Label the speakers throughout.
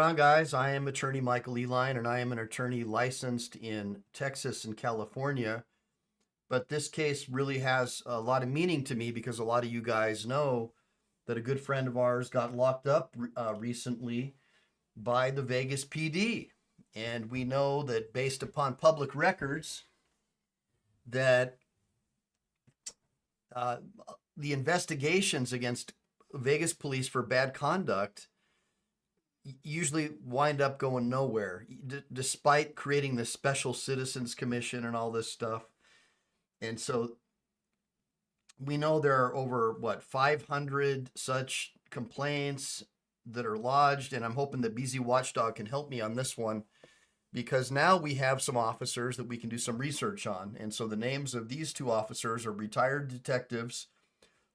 Speaker 1: on, guys? I am attorney Michael Eline, and I am an attorney licensed in Texas and California. But this case really has a lot of meaning to me because a lot of you guys know that a good friend of ours got locked up recently by the Vegas PD. And we know that based upon public records, that uh, the investigations against Vegas police for bad conduct usually wind up going nowhere, despite creating the Special Citizens Commission and all this stuff. And so we know there are over, 500 such complaints that are lodged. And I'm hoping that BZ Watchdog can help me on this one because now we have some officers that we can do some research on. And so the names of these two officers are retired detectives,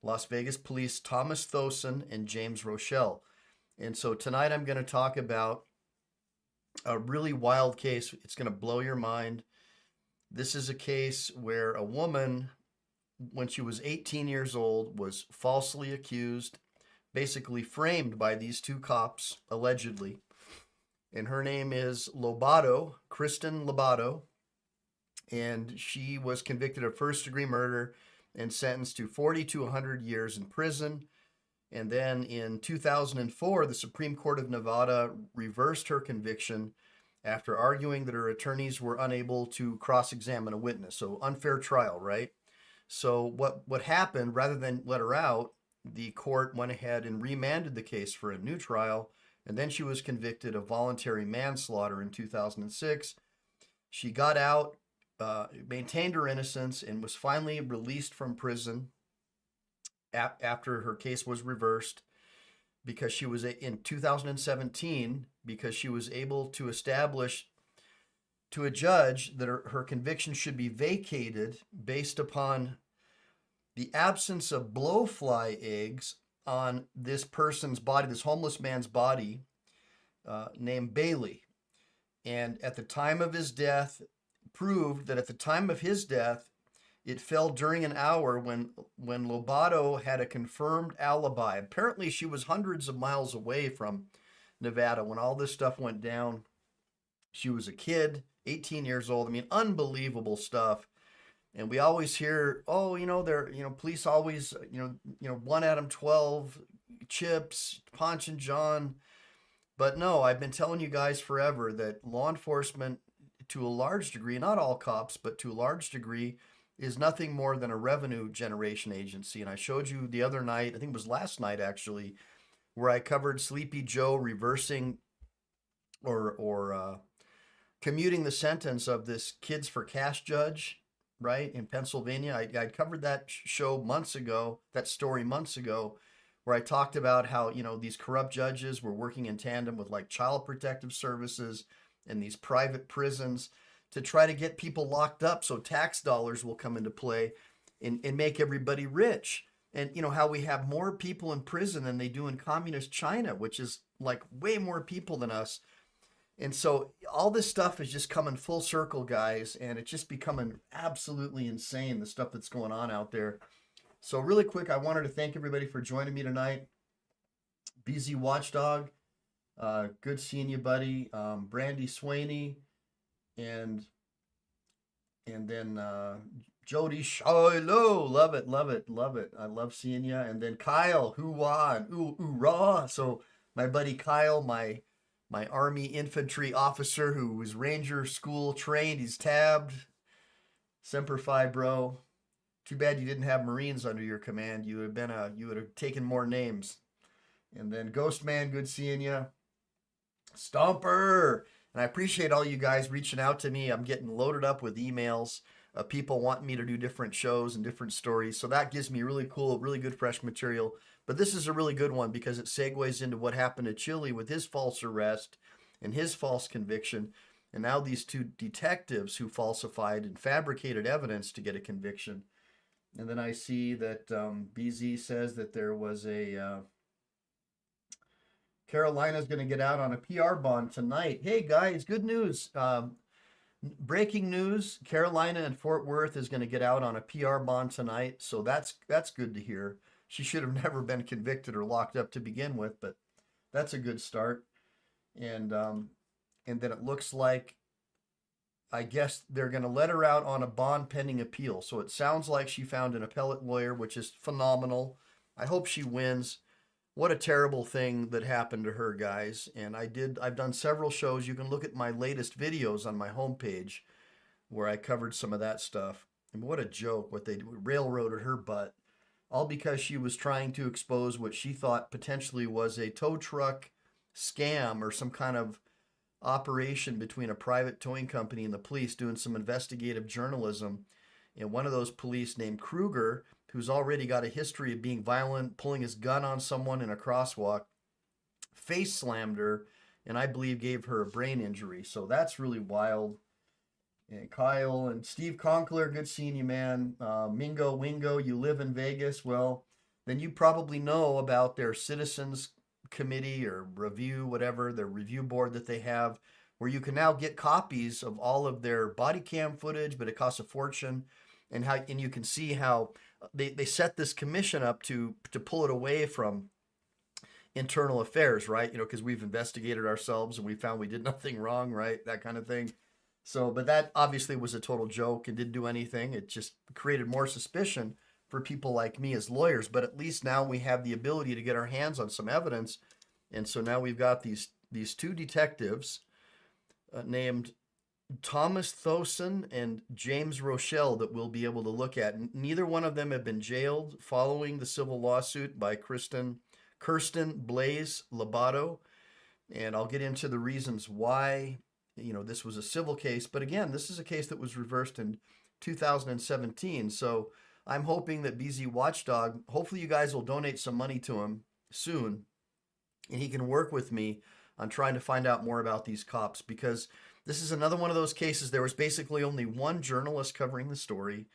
Speaker 1: Las Vegas Police Thomas Thosen and James Rochelle. And so tonight I'm going to talk about a really wild case. It's going to blow your mind. This is a case where a woman, when she was 18 years old, was falsely accused, basically framed by these two cops, allegedly. And her name is Lobato, Kristen Lobato. And she was convicted of first-degree murder and sentenced to 40 to 100 years in prison. And then in 2004, the Supreme Court of Nevada reversed her conviction after arguing that her attorneys were unable to cross-examine a witness. So unfair trial, right? So what happened, rather than let her out, the court went ahead and remanded the case for a new trial. And then she was convicted of voluntary manslaughter in 2006. She got out, maintained her innocence, and was finally released from prison after her case was reversed because she was in 2017 because she was able to establish to a judge that her conviction should be vacated based upon the absence of blowfly eggs on this person's body, this homeless man's body, named Bailey. And at the time of his death, proved that at the time of his death, it fell during an hour when Lobato had a confirmed alibi. Apparently, she was hundreds of miles away from Nevada when all this stuff went down. She was a kid, 18 years old. I mean, unbelievable stuff. And we always hear, oh, police always, 1 Adam 12, Chips, Ponch and John. But no, I've been telling you guys forever that law enforcement, to a large degree, not all cops, but to a large degree, is nothing more than a revenue generation agency. And I showed you the other night, I think it was last night actually, where I covered Sleepy Joe reversing or commuting the sentence of this Kids for Cash judge, right, in Pennsylvania. I covered that show months ago, that story months ago, where I talked about how, these corrupt judges were working in tandem with like Child Protective Services and these private prisons to try to get people locked up so tax dollars will come into play and make everybody rich. And how we have more people in prison than they do in communist China, which is like way more people than us. And so all this stuff is just coming full circle, guys, and it's just becoming absolutely insane, the stuff that's going on out there. So really quick, I wanted to thank everybody for joining me tonight. BZ Watchdog, good seeing you, buddy. Brandy Swaney, and then Jody Shiloh, love it, love it, love it. I love seeing you. And then Kyle, hoo-wah and ooh-rah. So my buddy Kyle, my Army infantry officer who was Ranger school trained, he's tabbed. Semper Fi, bro. Too bad you didn't have Marines under your command. You would have taken more names. And then Ghost Man, good seeing you. Stomper. And I appreciate all you guys reaching out to me. I'm getting loaded up with emails of people wanting me to do different shows and different stories. So that gives me really cool, really good fresh material. But this is a really good one because it segues into what happened to Chili with his false arrest and his false conviction. And now these two detectives who falsified and fabricated evidence to get a conviction. And then I see that BZ says that there was a... Carolina's going to get out on a PR bond tonight. Hey, guys, good news. Breaking news, Carolina and Fort Worth is going to get out on a PR bond tonight. So that's good to hear. She should have never been convicted or locked up to begin with, but that's a good start. and then it looks like, I guess they're going to let her out on a bond pending appeal. So it sounds like she found an appellate lawyer, which is phenomenal. I hope she wins. What a terrible thing that happened to her, guys. And I've done several shows. You can look at my latest videos on my homepage where I covered some of that stuff. And what a joke, what they railroaded her butt, all because she was trying to expose what she thought potentially was a tow truck scam or some kind of operation between a private towing company and the police, doing some investigative journalism. And one of those police named Kruger, who's already got a history of being violent, pulling his gun on someone in a crosswalk, face slammed her, and I believe gave her a brain injury. So that's really wild. And Kyle and Steve Conkler, good seeing you, man. Mingo Wingo, you live in Vegas. Well, then you probably know about their citizens committee or review, whatever, their review board that they have, where you can now get copies of all of their body cam footage, but it costs a fortune. And you can see how they set this commission up to pull it away from internal affairs, right? You know, because we've investigated ourselves and we found we did nothing wrong, right? That kind of thing. So, but that obviously was a total joke and didn't do anything. It just created more suspicion for people like me as lawyers. But at least now we have the ability to get our hands on some evidence. And so now we've got these two detectives named Thomas Thoson and James Rochelle that we'll be able to look at. Neither one of them have been jailed following the civil lawsuit by Kirsten Blaze Lobato. And I'll get into the reasons why, you know, this was a civil case. But again, this is a case that was reversed in 2017. So I'm hoping that BZ Watchdog, hopefully you guys will donate some money to him soon, and he can work with me on trying to find out more about these cops, because this is another one of those cases. There was basically only one journalist covering the story.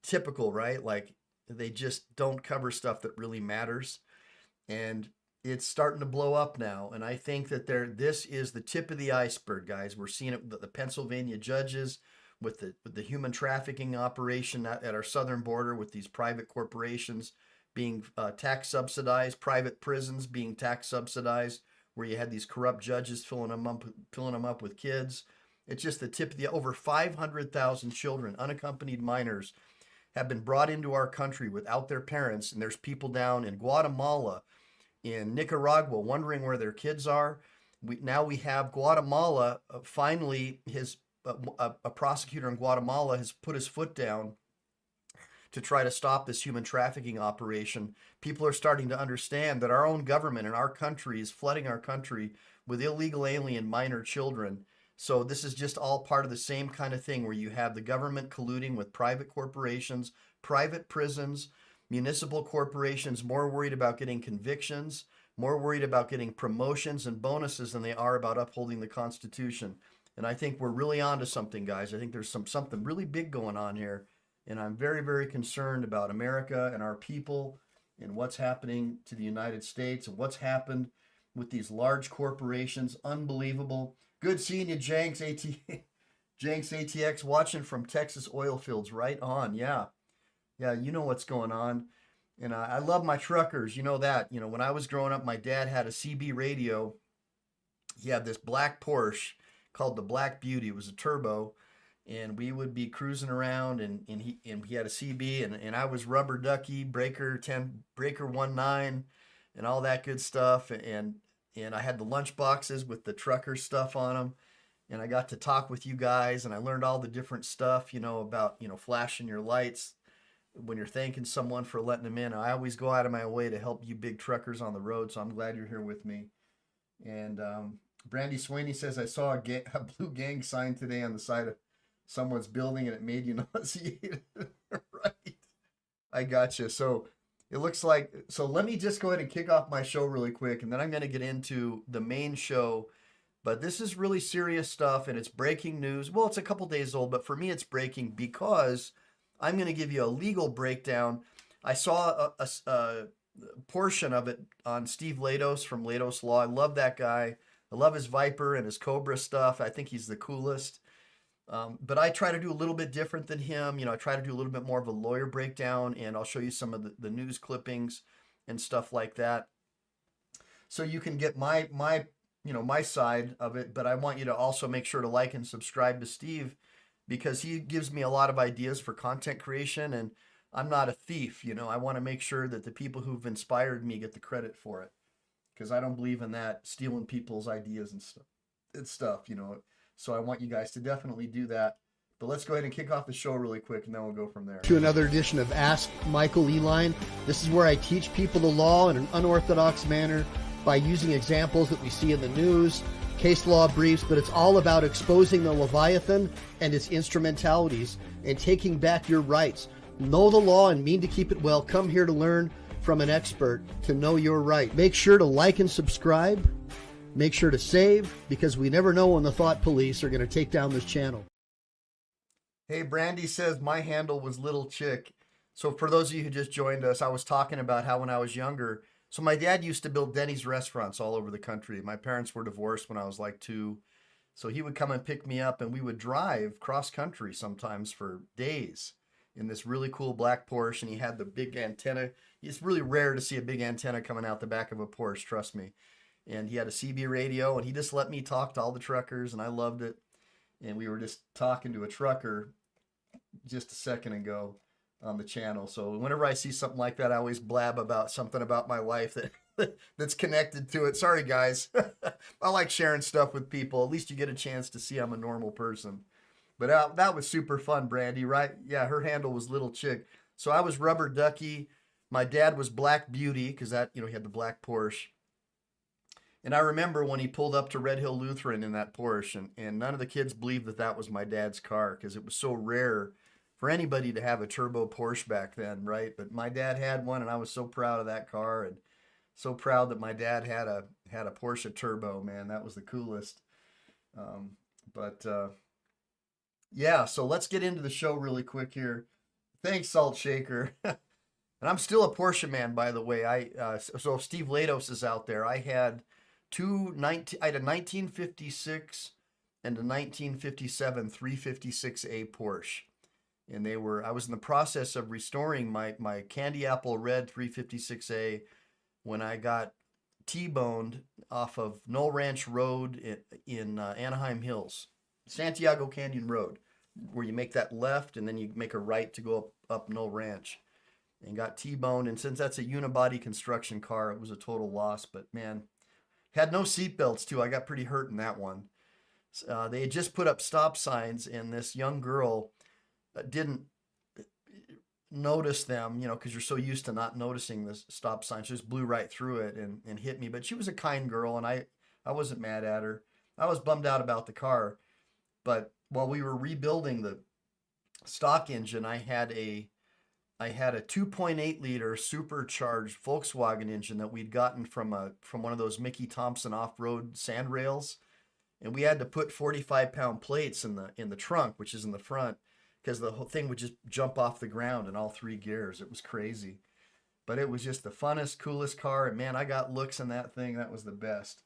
Speaker 1: Typical, right? Like, they just don't cover stuff that really matters. And it's starting to blow up now. And I think that this is the tip of the iceberg, guys. We're seeing it with the Pennsylvania judges, with the human trafficking operation at our southern border, with these private corporations being tax subsidized, private prisons being tax subsidized, where you had these corrupt judges filling them up with kids. It's just the tip of the over 500,000 children, unaccompanied minors, have been brought into our country without their parents. And there's people down in Guatemala, in Nicaragua, wondering where their kids are. Now we have Guatemala, finally, a prosecutor in Guatemala has put his foot down to try to stop this human trafficking operation. People are starting to understand that our own government and our country is flooding our country with illegal alien minor children. So this is just all part of the same kind of thing, where you have the government colluding with private corporations, private prisons, municipal corporations, more worried about getting convictions, more worried about getting promotions and bonuses than they are about upholding the Constitution. And I think we're really onto something, guys. I think there's something really big going on here. And I'm very, very concerned about America and our people and what's happening to the United States and what's happened with these large corporations. Unbelievable. Good seeing you, Jenks ATX, watching from Texas oil fields. Right on. Yeah. Yeah, you know what's going on. And I love my truckers. You know that. You know, when I was growing up, my dad had a CB radio. He had this black Porsche called the Black Beauty. It was a turbo. And we would be cruising around, and he had a CB, and I was rubber ducky, breaker 10, breaker 19, and all that good stuff. And I had the lunch boxes with the trucker stuff on them. And I got to talk with you guys, and I learned all the different stuff, you know, about, you know, flashing your lights when you're thanking someone for letting them in. I always go out of my way to help you big truckers on the road, so I'm glad you're here with me. And Brandy Sweeney says, I saw a blue gang sign today on the side of someone's building and it made you nauseated. Right. I gotcha. So it looks like, so let me just go ahead and kick off my show really quick, and then I'm going to get into the main show. But this is really serious stuff, and it's breaking news. Well, it's a couple days old, but for me it's breaking because I'm going to give you a legal breakdown. I saw a portion of it on Steve Lados from Lados Law. I love that guy. I love his Viper and his Cobra stuff. I think he's the coolest. But I try to do a little bit different than him. You know, I try to do a little bit more of a lawyer breakdown, and I'll show you some of the news clippings and stuff like that. So you can get my my side of it, but I want you to also make sure to like and subscribe to Steve because he gives me a lot of ideas for content creation, and I'm not a thief. I want to make sure that the people who've inspired me get the credit for it because I don't believe in that stealing people's ideas and stuff. So I want you guys to definitely do that. But let's go ahead and kick off the show really quick, and then we'll go from there.
Speaker 2: To another edition of Ask Michael Eline. This is where I teach people the law in an unorthodox manner by using examples that we see in the news, case law briefs, but it's all about exposing the Leviathan and its instrumentalities and taking back your rights. Know the law and mean to keep it well. Come here to learn from an expert to know your right. Make sure to like and subscribe. Make sure to save, because we never know when the thought police are going to take down this channel.
Speaker 1: Hey, Brandy says my handle was Little Chick. So for those of you who just joined us, I was talking about how when I was younger, so my dad used to build Denny's restaurants all over the country. My parents were divorced when I was like 2. So he would come and pick me up, and we would drive cross country sometimes for days in this really cool black Porsche. And he had the big antenna. It's really rare to see a big antenna coming out the back of a Porsche, trust me. And he had a CB radio, and he just let me talk to all the truckers, and I loved it. And we were just talking to a trucker just a second ago on the channel. So whenever I see something like that, I always blab about something about my life that's connected to it. Sorry, guys. I like sharing stuff with people. At least you get a chance to see I'm a normal person. But that was super fun, Brandy, right? Yeah, her handle was Little Chick. So I was Rubber Ducky. My dad was Black Beauty because he had the black Porsche. And I remember when he pulled up to Red Hill Lutheran in that Porsche, and none of the kids believed that was my dad's car because it was so rare for anybody to have a turbo Porsche back then, right? But my dad had one, and I was so proud of that car, and so proud that my dad had a Porsche turbo, man. That was the coolest. Yeah, so let's get into the show really quick here. Thanks, Salt Shaker. And I'm still a Porsche man, by the way. So Steve Lados is out there. I had I had a 1956 and a 1957 356A Porsche. And I was in the process of restoring my candy apple red 356A when I got T-boned off of Knoll Ranch Road in Anaheim Hills, Santiago Canyon Road, where you make that left and then you make a right to go up Knoll Ranch, and got T-boned. And since that's a unibody construction car, it was a total loss. But man, had no seatbelts too. I got pretty hurt in that one. They had just put up stop signs, and this young girl didn't notice them, because you're so used to not noticing the stop signs. She just blew right through it and hit me. But she was a kind girl, and I wasn't mad at her. I was bummed out about the car. But while we were rebuilding the stock engine, I had a 2.8 liter supercharged Volkswagen engine that we'd gotten from one of those Mickey Thompson off-road sand rails, and we had to put 45-pound plates in the trunk, which is in the front, because the whole thing would just jump off the ground in all 3 gears. It was crazy, but it was just the funnest, coolest car, and man, I got looks in that thing. That was the best.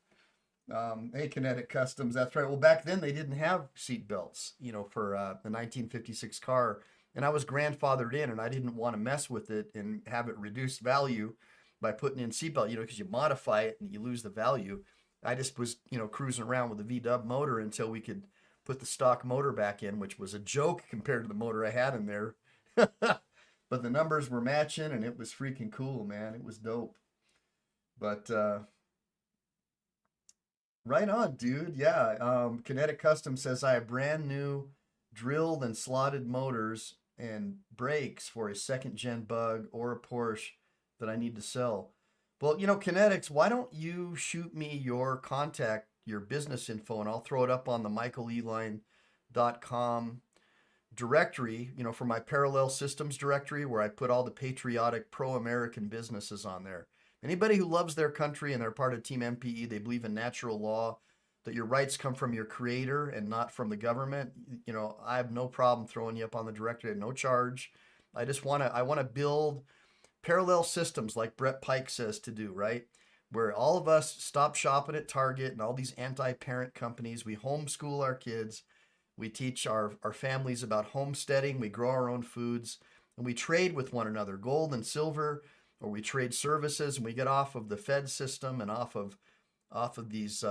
Speaker 1: Hey, Kinetic Customs, that's right. Well, back then they didn't have seat belts, for the 1956 car. And I was grandfathered in, and I didn't want to mess with it and have it reduce value by putting in seatbelt, because you modify it and you lose the value. I just was, cruising around with a V-dub motor until we could put the stock motor back in, which was a joke compared to the motor I had in there. But the numbers were matching, and it was freaking cool, man. It was dope. But right on, dude. Yeah. Kinetic Custom says I have brand new drilled and slotted motors and brakes for a 2nd-gen Bug or a Porsche that I need to sell. Well, Kinetics, why don't you shoot me your business info, and I'll throw it up on the michaeleline.com directory, for my parallel systems directory, where I put all the patriotic pro-American businesses on there. Anybody who loves their country and they're part of Team MPE, they believe in natural law, that your rights come from your creator and not from the government. I have no problem throwing you up on the directory at no charge. I want to build parallel systems like Brett Pike says to do, right? Where all of us stop shopping at Target and all these anti-parent companies. We homeschool our kids. We teach our families about homesteading. We grow our own foods, and we trade with one another, gold and silver, or we trade services, and we get off of the Fed system and off of these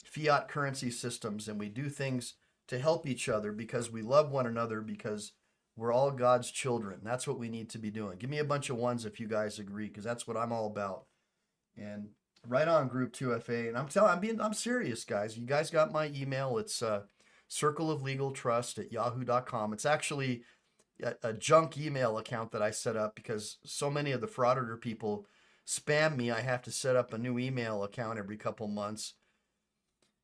Speaker 1: fiat currency systems, and we do things to help each other because we love one another, because we're all God's children. That's what we need to be doing. Give me a bunch of ones if you guys agree, because that's what I'm all about. And right on, Group 2FA. And I'm serious, guys. You guys got my email. It's circleoflegaltrust@yahoo.com. It's actually a junk email account that I set up because so many of the frauditor people spam me. I have to set up a new email account every couple months,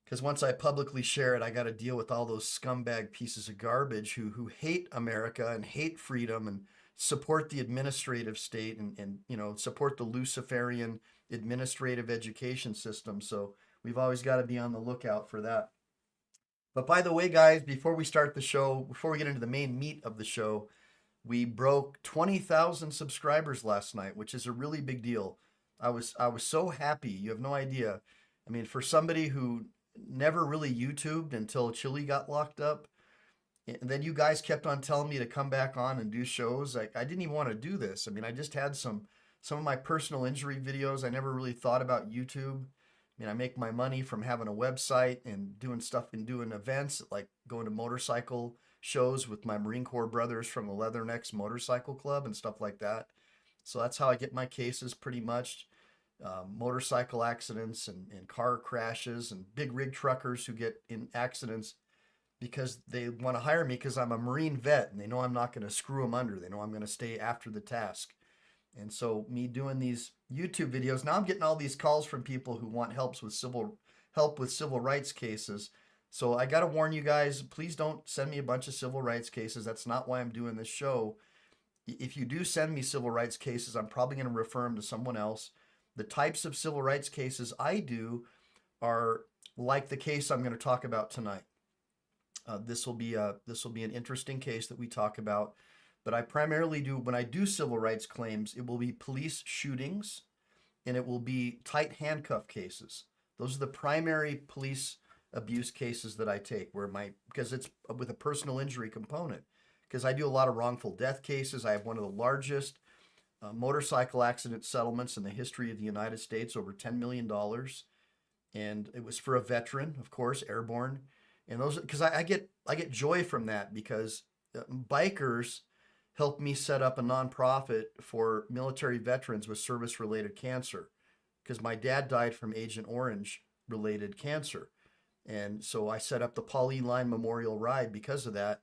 Speaker 1: because once I publicly share it, I got to deal with all those scumbag pieces of garbage who hate America and hate freedom and support the administrative state, and support the Luciferian administrative education system. So we've always got to be on the lookout for that. But by the way, guys, before we start the show, before we get into the main meat of the show, we broke 20,000 subscribers last night, which is a really big deal. I was so happy. You have no idea. I mean, for somebody who never really YouTubed until Chile got locked up, and then you guys kept on telling me to come back on and do shows. I didn't even want to do this. I mean, I just had some of my personal injury videos. I never really thought about YouTube. I mean, I make my money from having a website and doing stuff and doing events, like going to motorcycle shows with my Marine Corps brothers from the Leathernecks Motorcycle Club and stuff like that. So that's how I get my cases, pretty much. Motorcycle accidents and car crashes, and big rig truckers who get in accidents because they want to hire me because I'm a Marine vet and they know I'm not going to screw them under. They know I'm going to stay after the task. And so me doing these YouTube videos, now I'm getting all these calls from people who want help with civil rights cases. So I got to warn you guys, please don't send me a bunch of civil rights cases. That's not why I'm doing this show. If you do send me civil rights cases, I'm probably going to refer them to someone else. The types of civil rights cases I do are like the case I'm going to talk about tonight. This will be an interesting case that we talk about. But I primarily do, when I do civil rights claims, it will be police shootings and it will be tight handcuff cases. Those are the primary police abuse cases that I take, because it's with a personal injury component. Because I do a lot of wrongful death cases. I have one of the largest motorcycle accident settlements in the history of the United States, over $10 million. And it was for a veteran, of course, airborne. And those, because I get joy from that, because bikers helped me set up a nonprofit for military veterans with service-related cancer, because my dad died from Agent Orange-related cancer. And so I set up the Pauline Line Memorial Ride because of that.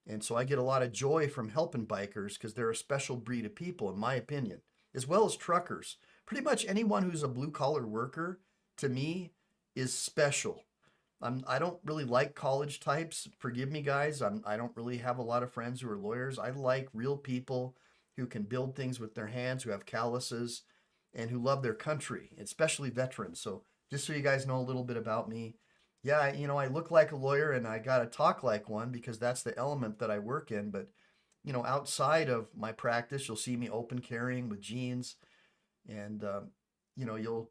Speaker 1: And so I get a lot of joy from helping bikers, because they're a special breed of people, in my opinion, as well as truckers. Pretty much anyone who's a blue-collar worker, to me, is special. I don't really like college types. Forgive me, guys. I don't really have a lot of friends who are lawyers. I like real people who can build things with their hands, who have calluses, and who love their country, especially veterans. So just so you guys know a little bit about me. Yeah, I look like a lawyer and I got to talk like one, because that's the element that I work in. But, outside of my practice, you'll see me open carrying with jeans, and, you'll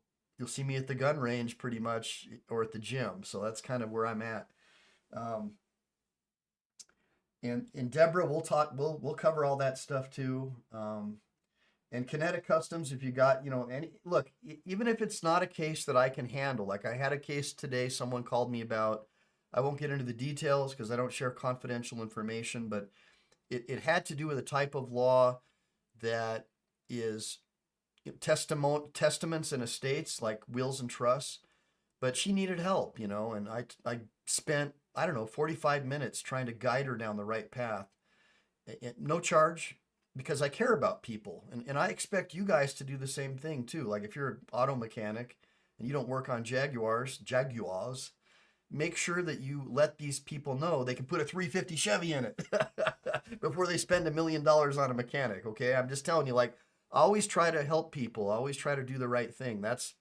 Speaker 1: see me at the gun range pretty much, or at the gym. So that's kind of where I'm at. And Deborah, we'll cover all that stuff too. And Kinetic Customs, if you got, look, even if it's not a case that I can handle, like I had a case today, someone called me about, I won't get into the details because I don't share confidential information, but it had to do with a type of law that is testaments and estates, like wills and trusts. But she needed help, and I spent, 45 minutes trying to guide her down the right path. No charge, because I care about people. And I expect you guys to do the same thing too. Like if you're an auto mechanic and you don't work on Jaguars, make sure that you let these people know they can put a 350 Chevy in it before they spend $1 million on a mechanic. Okay. I'm just telling you, like, always try to help people. Always try to do the right thing. That's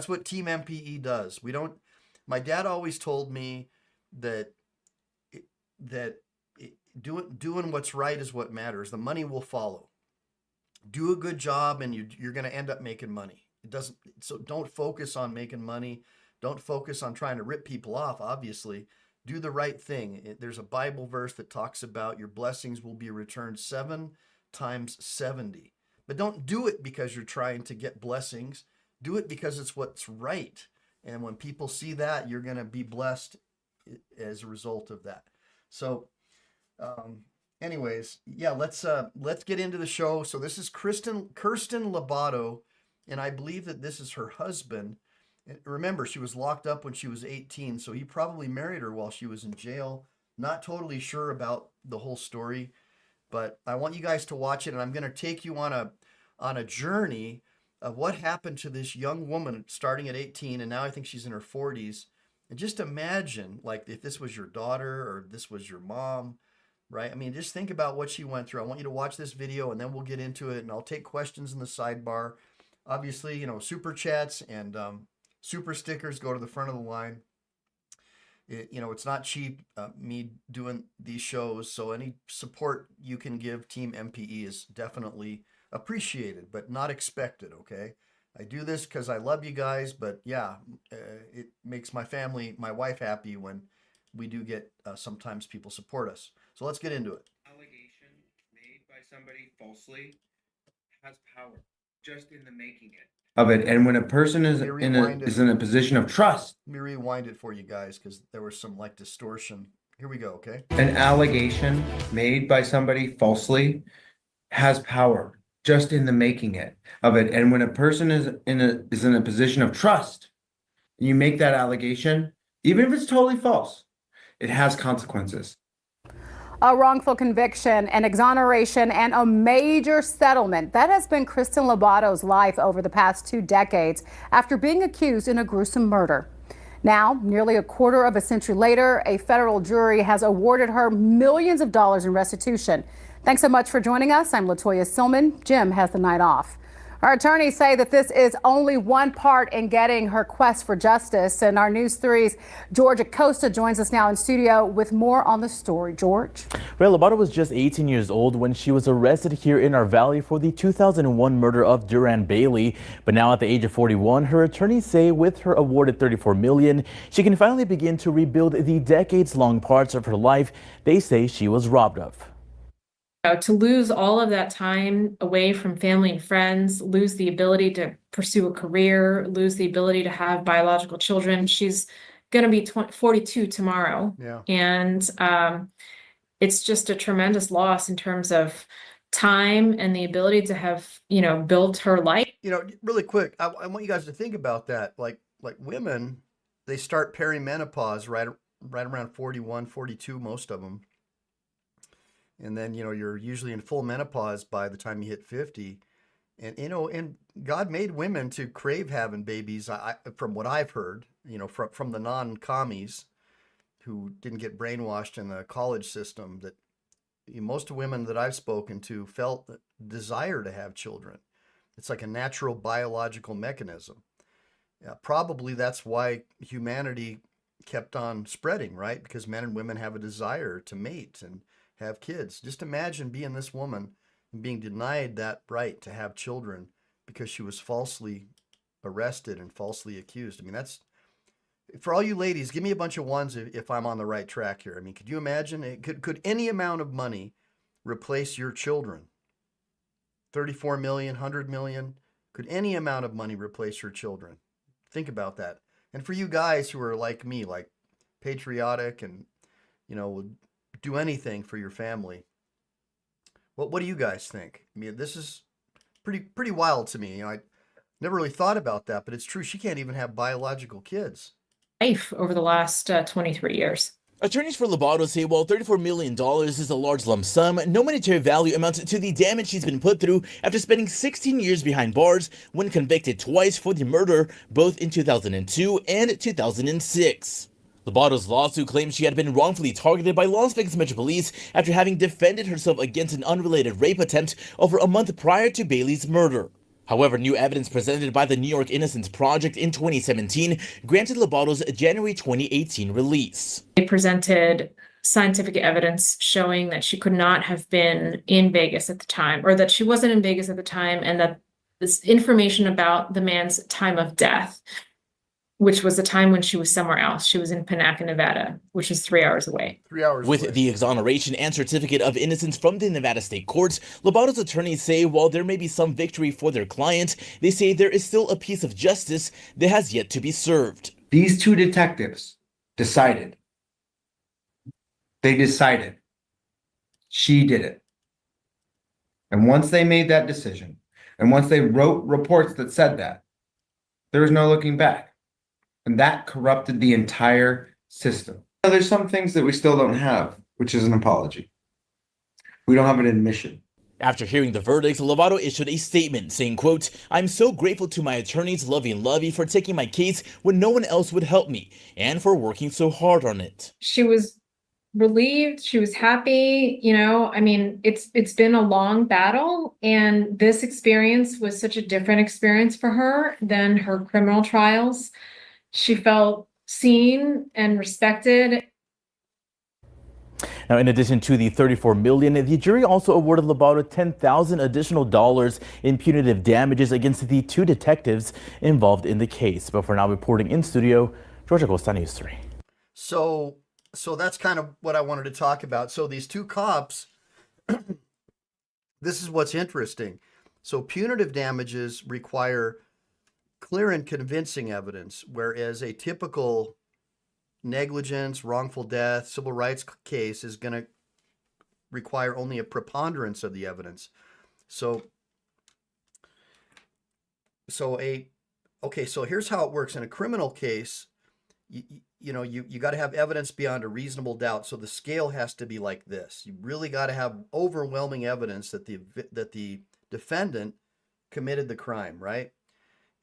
Speaker 1: what Team MPE does. My dad always told me that doing what's right is what matters. The money will follow. Do a good job and you're going to end up making money. So don't focus on making money. Don't focus on trying to rip people off, obviously. Do the right thing. There's a Bible verse that talks about your blessings will be returned 7 times 70. But don't do it because you're trying to get blessings. Do it because it's what's right. And when people see that, you're going to be blessed as a result of that. So, anyways, yeah, let's get into the show. So this is Kirsten Lobato, and I believe that this is her husband. And remember, she was locked up when she was 18, so he probably married her while she was in jail. Not totally sure about the whole story, but I want you guys to watch it, and I'm going to take you on a journey of what happened to this young woman starting at 18, and now I think she's in her 40s. And just imagine, like, if this was your daughter or this was your mom, right? I mean, just think about what she went through. I want you to watch this video, and then we'll get into it, and I'll take questions in the sidebar. Obviously, super chats and super stickers go to the front of the line. It's not cheap, me doing these shows, so any support you can give Team MPE is definitely appreciated, but not expected, okay? I do this because I love you guys, but yeah, it makes my family, my wife happy when we do get sometimes people support us. So let's get into it.
Speaker 3: Allegation made by somebody falsely has power just in the making it of it. And when a person is in a position of trust.
Speaker 1: Let me rewind it for you guys because there was some like distortion. Here we go, okay?
Speaker 3: An allegation made by somebody falsely has power just in the making it of it. And when a person is in a position of trust, you make that allegation, even if it's totally false, it has consequences.
Speaker 4: A wrongful conviction, an exoneration, and a major settlement. That has been Kirsten Lobato's life over the past 2 decades after being accused in a gruesome murder. Now, nearly a quarter of a century later, a federal jury has awarded her millions of dollars in restitution. Thanks so much for joining us. I'm Latoya Silman. Jim has the night off. Our attorneys say that this is only one part in getting her quest for justice. And our News 3's George Acosta joins us now in studio with more on the story. George?
Speaker 5: Well, Lobato was just 18 years old when she was arrested here in our valley for the 2001 murder of Duran Bailey. But now at the age of 41, her attorneys say with her awarded $34 million, she can finally begin to rebuild the decades-long parts of her life they say she was robbed of.
Speaker 6: To lose all of that time away from family and friends, lose the ability to pursue a career, lose the ability to have biological children. She's going to be 42 tomorrow.
Speaker 1: Yeah.
Speaker 6: And it's just a tremendous loss in terms of time and the ability to have, built her life.
Speaker 1: Really quick, I want you guys to think about that. Like women, they start perimenopause right around 41, 42, most of them. And then, you're usually in full menopause by the time you hit 50. And God made women to crave having babies, from what I've heard, from the non-commies who didn't get brainwashed in the college system, that most women that I've spoken to felt the desire to have children. It's like a natural biological mechanism. Probably that's why humanity kept on spreading, right? Because men and women have a desire to mate and have kids. Just imagine being this woman and being denied that right to have children because she was falsely arrested and falsely accused. I mean, that's, for all you ladies, give me a bunch of ones if I'm on the right track here. I mean, could you imagine? Could any amount of money replace your children? 34 million, 100 million? Could any amount of money replace your children? Think about that. And for you guys who are like me, like patriotic and, would do anything for your family. What do you guys think? I mean, this is pretty wild to me. I never really thought about that, but it's true. She can't even have biological kids.
Speaker 6: Life over the last 23 years.
Speaker 5: Attorneys for Lobato say while $34 million is a large lump sum, no monetary value amounts to the damage she's been put through after spending 16 years behind bars when convicted twice for the murder, both in 2002 and 2006. Lobato's lawsuit claims she had been wrongfully targeted by Las Vegas Metro Police after having defended herself against an unrelated rape attempt over a month prior to Bailey's murder. However, new evidence presented by the New York Innocence Project in 2017 granted Lobato's January 2018 release.
Speaker 6: They presented scientific evidence showing that she could not have been in Vegas at the time, or that she wasn't in Vegas at the time, and that this information about the man's time of death, which was the time when she was somewhere else. She was in Panaca, Nevada, which is 3 hours away.
Speaker 1: 3 hours
Speaker 5: With
Speaker 1: away.
Speaker 5: the exoneration and certificate of innocence from the Nevada state courts, Lobato's attorneys say while there may be some victory for their client, they say there is still a piece of justice that has yet to be served.
Speaker 3: These two detectives decided. They decided she did it. And once they made that decision, and once they wrote reports that said that, there was no looking back. And that corrupted the entire system. Now, there's some things that we still don't have, which is an apology. We don't have an admission.
Speaker 5: After hearing the verdict, Lovato issued a statement saying, quote, "I'm so grateful to my attorneys, Lovey and Lovey, for taking my case when no one else would help me and for working so hard on it."
Speaker 6: She was relieved, she was happy, I mean, it's been a long battle, and this experience was such a different experience for her than her criminal trials. She felt seen and respected.
Speaker 5: Now, in addition to the $34 million, the jury also awarded Lovato $10,000 additional dollars in punitive damages against the two detectives involved in the case. But for now, reporting in studio, George Acosta, News 3.
Speaker 1: So that's kind of what I wanted to talk about. So these two cops, this is what's interesting. So punitive damages require clear and convincing evidence, whereas a typical negligence, wrongful death, civil rights case is going to require only a preponderance of the evidence. So here's how it works. In a criminal case, you got to have evidence beyond a reasonable doubt. So the scale has to be like this. You really got to have overwhelming evidence that the defendant committed the crime, right?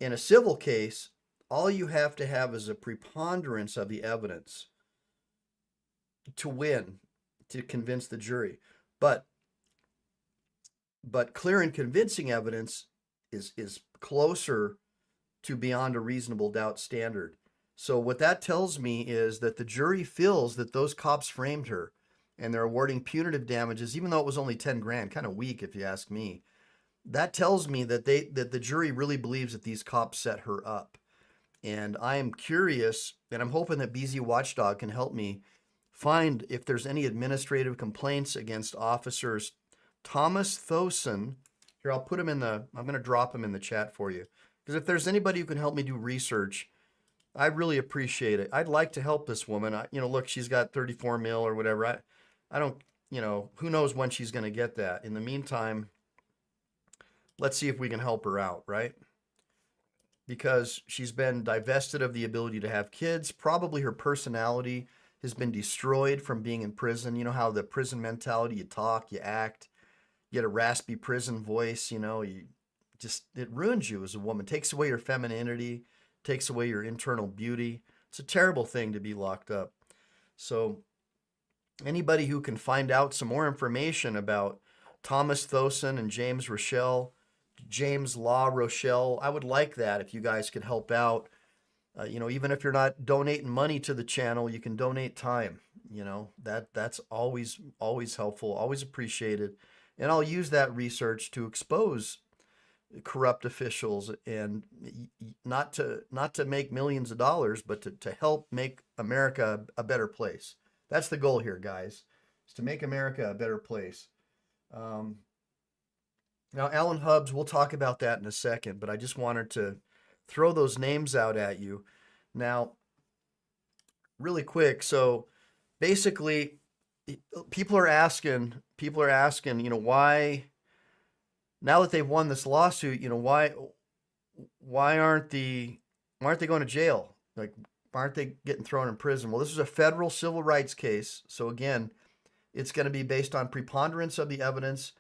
Speaker 1: In a civil case, all you have to have is a preponderance of the evidence to win, to convince the jury. But clear and convincing evidence is closer to beyond a reasonable doubt standard. So what that tells me is that the jury feels that those cops framed her, and they're awarding punitive damages, even though it was only 10 grand, kind of weak if you ask me. That tells me that the jury really believes that these cops set her up. And I am curious, and I'm hoping that BZ Watchdog can help me find if there's any administrative complaints against officers Thomas Thosen. Here, I'm going to drop him in the chat for you. Because if there's anybody who can help me do research, I'd really appreciate it. I'd like to help this woman. Look, she's got 34 mil or whatever. I don't, who knows when she's going to get that. In the meantime, let's see if we can help her out, right? Because she's been divested of the ability to have kids. Probably her personality has been destroyed from being in prison. You know how the prison mentality, you talk, you act, you get a raspy prison voice, it ruins you as a woman, takes away your femininity, takes away your internal beauty. It's a terrible thing to be locked up. So anybody who can find out some more information about Thomas Thosen and James Law Rochelle, I would like that if you guys could help out. Even if you're not donating money to the channel, you can donate time. That's always helpful, always appreciated. And I'll use that research to expose corrupt officials, and not to make millions of dollars, but to help make America a better place. That's the goal here, guys, is to make America a better place. Now, Alan Hubbs, we'll talk about that in a second, but I just wanted to throw those names out at you. Now, really quick, so basically, people are asking, why, now that they've won this lawsuit, why aren't they going to jail? Like, why aren't they getting thrown in prison? Well, this is a federal civil rights case. So again, it's going to be based on preponderance of the evidence.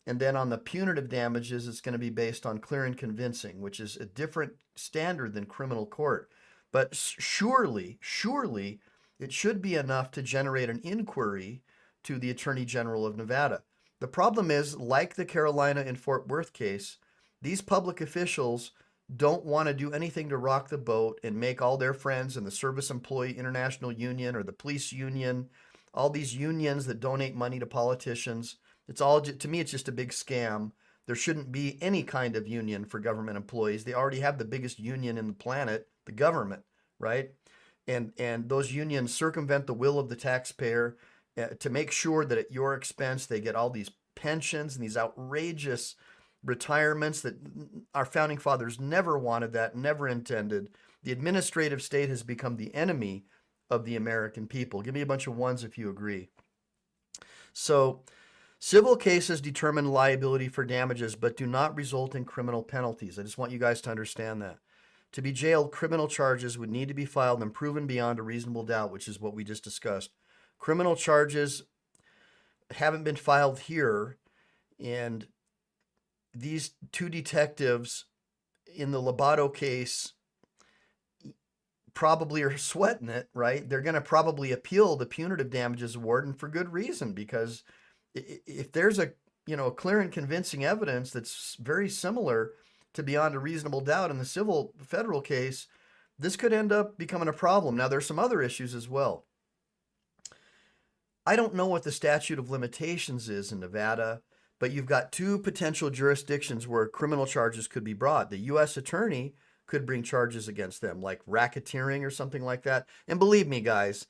Speaker 1: And then on the punitive damages, it's going to be based on clear and convincing, which is a different standard than criminal court. But surely it should be enough to generate an inquiry to the Attorney General of Nevada. The problem is, like the Carolina and Fort Worth case, these public officials don't want to do anything to rock the boat and make all their friends in the Service Employee International Union or the police union, all these unions that donate money to politicians. It's all, to me, it's just a big scam. There shouldn't be any kind of union for government employees. They already have the biggest union in the planet, the government, right? And those unions circumvent the will of the taxpayer to make sure that at your expense they get all these pensions and these outrageous retirements that our founding fathers never wanted, that never intended. The administrative state has become the enemy of the American people. Give me a bunch of ones if you agree. So, civil cases determine liability for damages but do not result in criminal penalties. I just want you guys to understand that. To be jailed, criminal charges would need to be filed and proven beyond a reasonable doubt, which is what we just discussed. Criminal charges haven't been filed here, and these two detectives in the Lobato case probably are sweating it, right? They're going to probably appeal the punitive damages award, and for good reason, because if there's a clear and convincing evidence that's very similar to beyond a reasonable doubt in the civil federal case, this could end up becoming a problem. Now, there's some other issues as well. I don't know what the statute of limitations is in Nevada, but you've got two potential jurisdictions where criminal charges could be brought. The U.S. attorney could bring charges against them, like racketeering or something like that. And believe me, guys,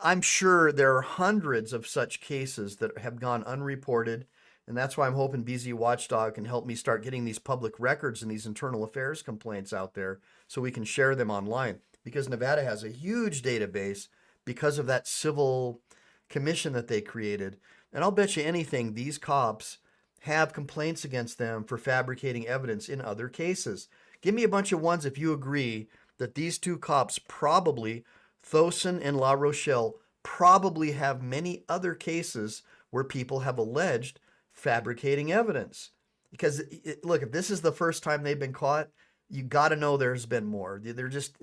Speaker 1: I'm sure there are hundreds of such cases that have gone unreported. And that's why I'm hoping BZ Watchdog can help me start getting these public records and these internal affairs complaints out there so we can share them online. Because Nevada has a huge database because of that civil commission that they created. And I'll bet you anything, these cops have complaints against them for fabricating evidence in other cases. Give me a bunch of ones if you agree that these two cops probably, Thoson and La Rochelle, probably have many other cases where people have alleged fabricating evidence. Because look, if this is the first time they've been caught, you got to know there's been more. They're just,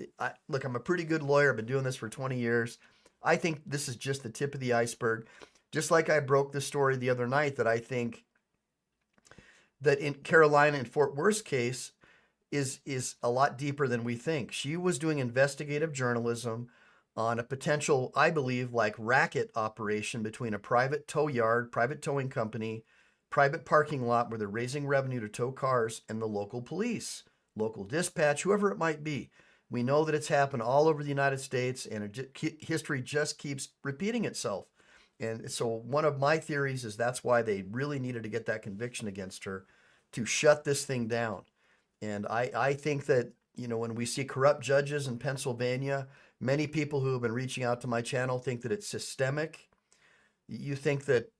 Speaker 1: look, I'm a pretty good lawyer. I've been doing this for 20 years. I think this is just the tip of the iceberg. Just like I broke the story the other night that I think that in Carolina and Fort Worth's case is a lot deeper than we think. She was doing investigative journalism on a potential, I believe, like racket operation between a private tow yard, private towing company, private parking lot where they're raising revenue to tow cars, and the local police, local dispatch, whoever it might be. We know that it's happened all over the United States, and history just keeps repeating itself. And so one of my theories is that's why they really needed to get that conviction against her to shut this thing down. And I think that, when we see corrupt judges in Pennsylvania, many people who have been reaching out to my channel think that it's systemic. You think that,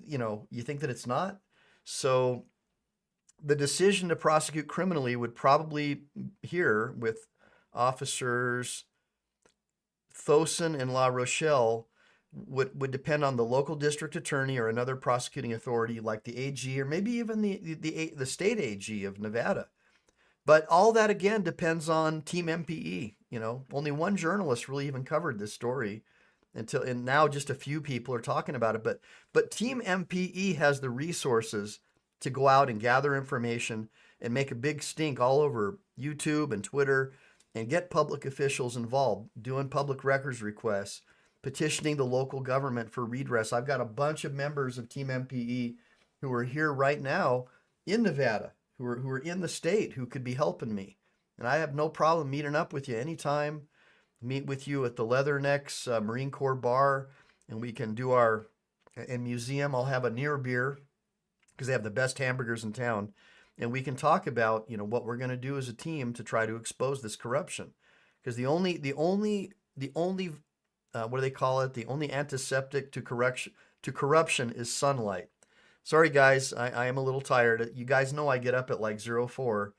Speaker 1: you think that it's not. So the decision to prosecute criminally would probably here with officers Thoson and La Rochelle would depend on the local district attorney or another prosecuting authority like the AG or maybe even the state AG of Nevada. But all that again depends on Team MPE. Only one journalist really even covered this story and now just a few people are talking about it. But Team MPE has the resources to go out and gather information and make a big stink all over YouTube and Twitter and get public officials involved, doing public records requests, petitioning the local government for redress. I've got a bunch of members of Team MPE who are here right now in Nevada, who are in the state, who could be helping me. And I have no problem meeting up with you anytime. Meet with you at the Leathernecks Marine Corps Bar, and we can do our museum. I'll have a near beer because they have the best hamburgers in town. And we can talk about, what we're going to do as a team to try to expose this corruption. Because the only what do they call it? The only antiseptic to corruption is sunlight. Sorry, guys, I am a little tired. You guys know I get up at like 04.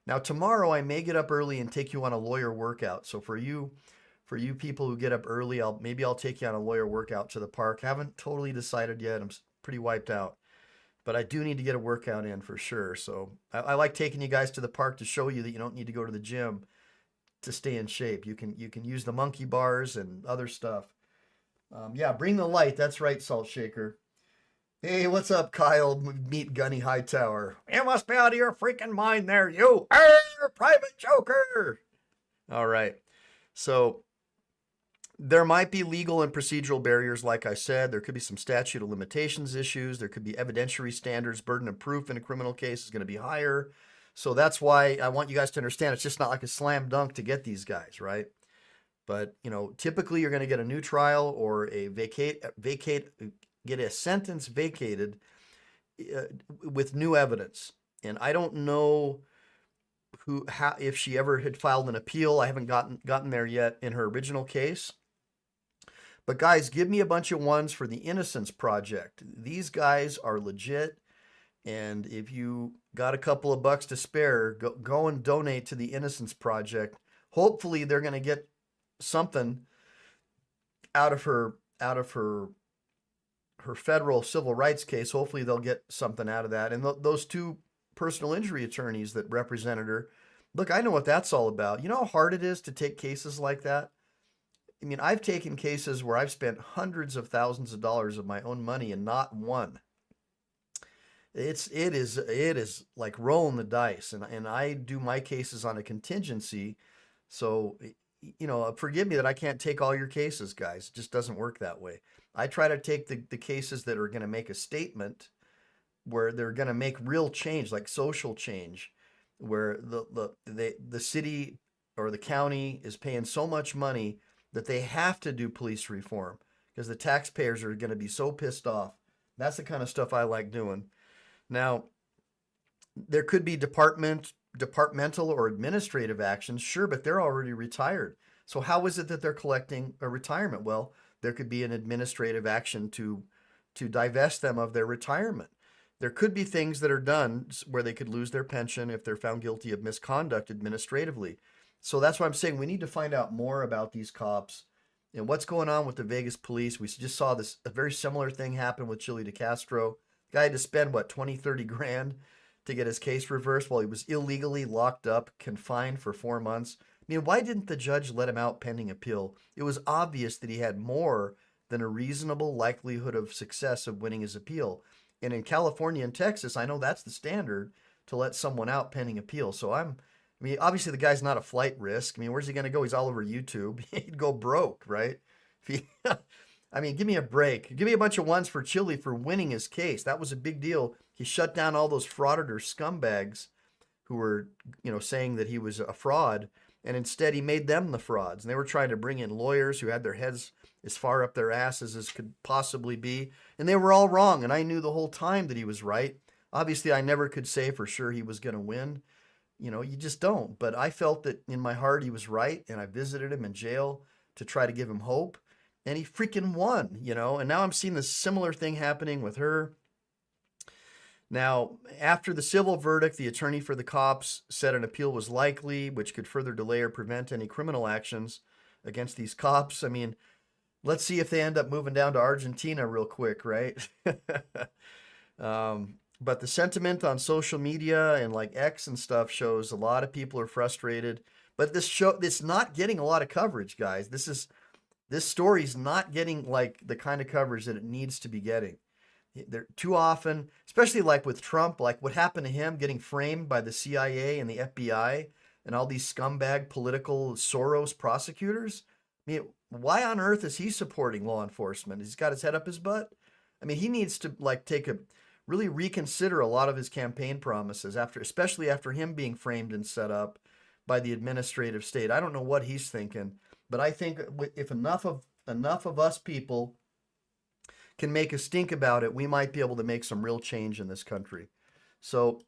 Speaker 1: Now, tomorrow I may get up early and take you on a lawyer workout. So for you people who get up early, maybe I'll take you on a lawyer workout to the park. Haven't totally decided yet. I'm pretty wiped out. But I do need to get a workout in for sure. So I like taking you guys to the park to show you that you don't need to go to the gym to stay in shape. You can use the monkey bars and other stuff. Yeah, bring the light. That's right, Salt Shaker. Hey, what's up, Kyle? Meet Gunny Hightower. You must be out of your freaking mind there, you. Private Joker. All right. So there might be legal and procedural barriers, like I said. There could be some statute of limitations issues. There could be evidentiary standards. Burden of proof in a criminal case is going to be higher. So that's why I want you guys to understand it's just not like a slam dunk to get these guys, right? But, typically you're going to get a new trial or a get a sentence vacated with new evidence. And I don't know if she ever had filed an appeal. I haven't gotten there yet in her original case. But guys, give me a bunch of ones for the Innocence Project. These guys are legit. And if you got a couple of bucks to spare, go and donate to the Innocence Project. Hopefully they're going to get something out of her federal civil rights case. Hopefully they'll get something out of that. And those two personal injury attorneys that represented her, look, I know what that's all about. You know how hard it is to take cases like that? I mean, I've taken cases where I've spent hundreds of thousands of dollars of my own money and not one. It is like rolling the dice, and I do my cases on a contingency. So, you know, forgive me that I can't take all your cases, guys. It just doesn't work that way. I try to take the cases that are going to make a statement, where they're going to make real change, like social change, where the city or the county is paying so much money that they have to do police reform because the taxpayers are going to be so pissed off. That's the kind of stuff I like doing. Now, there could be departmental or administrative actions, sure, but they're already retired. So how is it that they're collecting a retirement? Well, there could be an administrative action to divest them of their retirement. There could be things that are done where they could lose their pension if they're found guilty of misconduct administratively. So that's why I'm saying we need to find out more about these cops and what's going on with the Vegas police. We just saw a very similar thing happen with Chili DeCastro. The guy had to spend, 20, 30 grand to get his case reversed while he was illegally locked up, confined for 4 months. I mean, why didn't the judge let him out pending appeal? It was obvious that he had more than a reasonable likelihood of success of winning his appeal. And in California and Texas, I know that's the standard to let someone out pending appeal. So I mean, obviously the guy's not a flight risk. I mean, where's he going to go? He's all over YouTube. He'd go broke, right? I mean, give me a break. Give me a bunch of ones for Chili for winning his case. That was a big deal. He shut down all those frauditor scumbags who were, saying that he was a fraud. And instead he made them the frauds. And they were trying to bring in lawyers who had their heads as far up their asses as could possibly be. And they were all wrong. And I knew the whole time that he was right. Obviously, I never could say for sure he was going to win. You just don't. But I felt that in my heart he was right. And I visited him in jail to try to give him hope. And he freaking won, And now I'm seeing this similar thing happening with her. Now, after the civil verdict, the attorney for the cops said an appeal was likely, which could further delay or prevent any criminal actions against these cops. I mean, let's see if they end up moving down to Argentina real quick, right? But the sentiment on social media and like X and stuff shows a lot of people are frustrated. But it's not getting a lot of coverage, guys. This story's not getting like the kind of coverage that it needs to be getting. They're too often, especially like with Trump, like what happened to him getting framed by the CIA and the FBI and all these scumbag political Soros prosecutors. I mean, why on earth is he supporting law enforcement? He's got his head up his butt. I mean, he needs to really reconsider a lot of his campaign promises especially after him being framed and set up by the administrative state. I don't know what he's thinking, but I think if enough of us people can make a stink about it, we might be able to make some real change in this country. So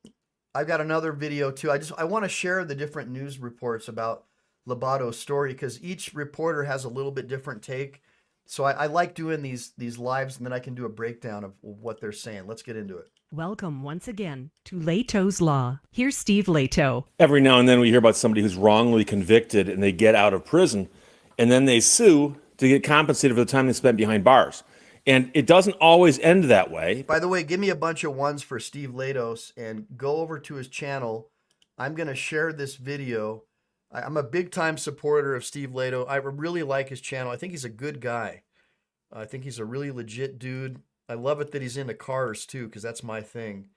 Speaker 1: I've got another video too. I want to share the different news reports about Lobato's story because each reporter has a little bit different take. So I like doing these lives, and then I can do a breakdown of what they're saying. Let's get into it.
Speaker 7: Welcome once again to Leto's Law. Here's Steve Leto.
Speaker 8: Every now and then we hear about somebody who's wrongly convicted and they get out of prison and then they sue to get compensated for the time they spent behind bars. And it doesn't always end that way.
Speaker 1: By the way, give me a bunch of ones for Steve Latos and go over to his channel. I'm going to share this video. I'm a big time supporter of Steve Leto. I really like his channel. I think he's a good guy. I think he's a really legit dude. I love it that he's into cars too, because that's my thing.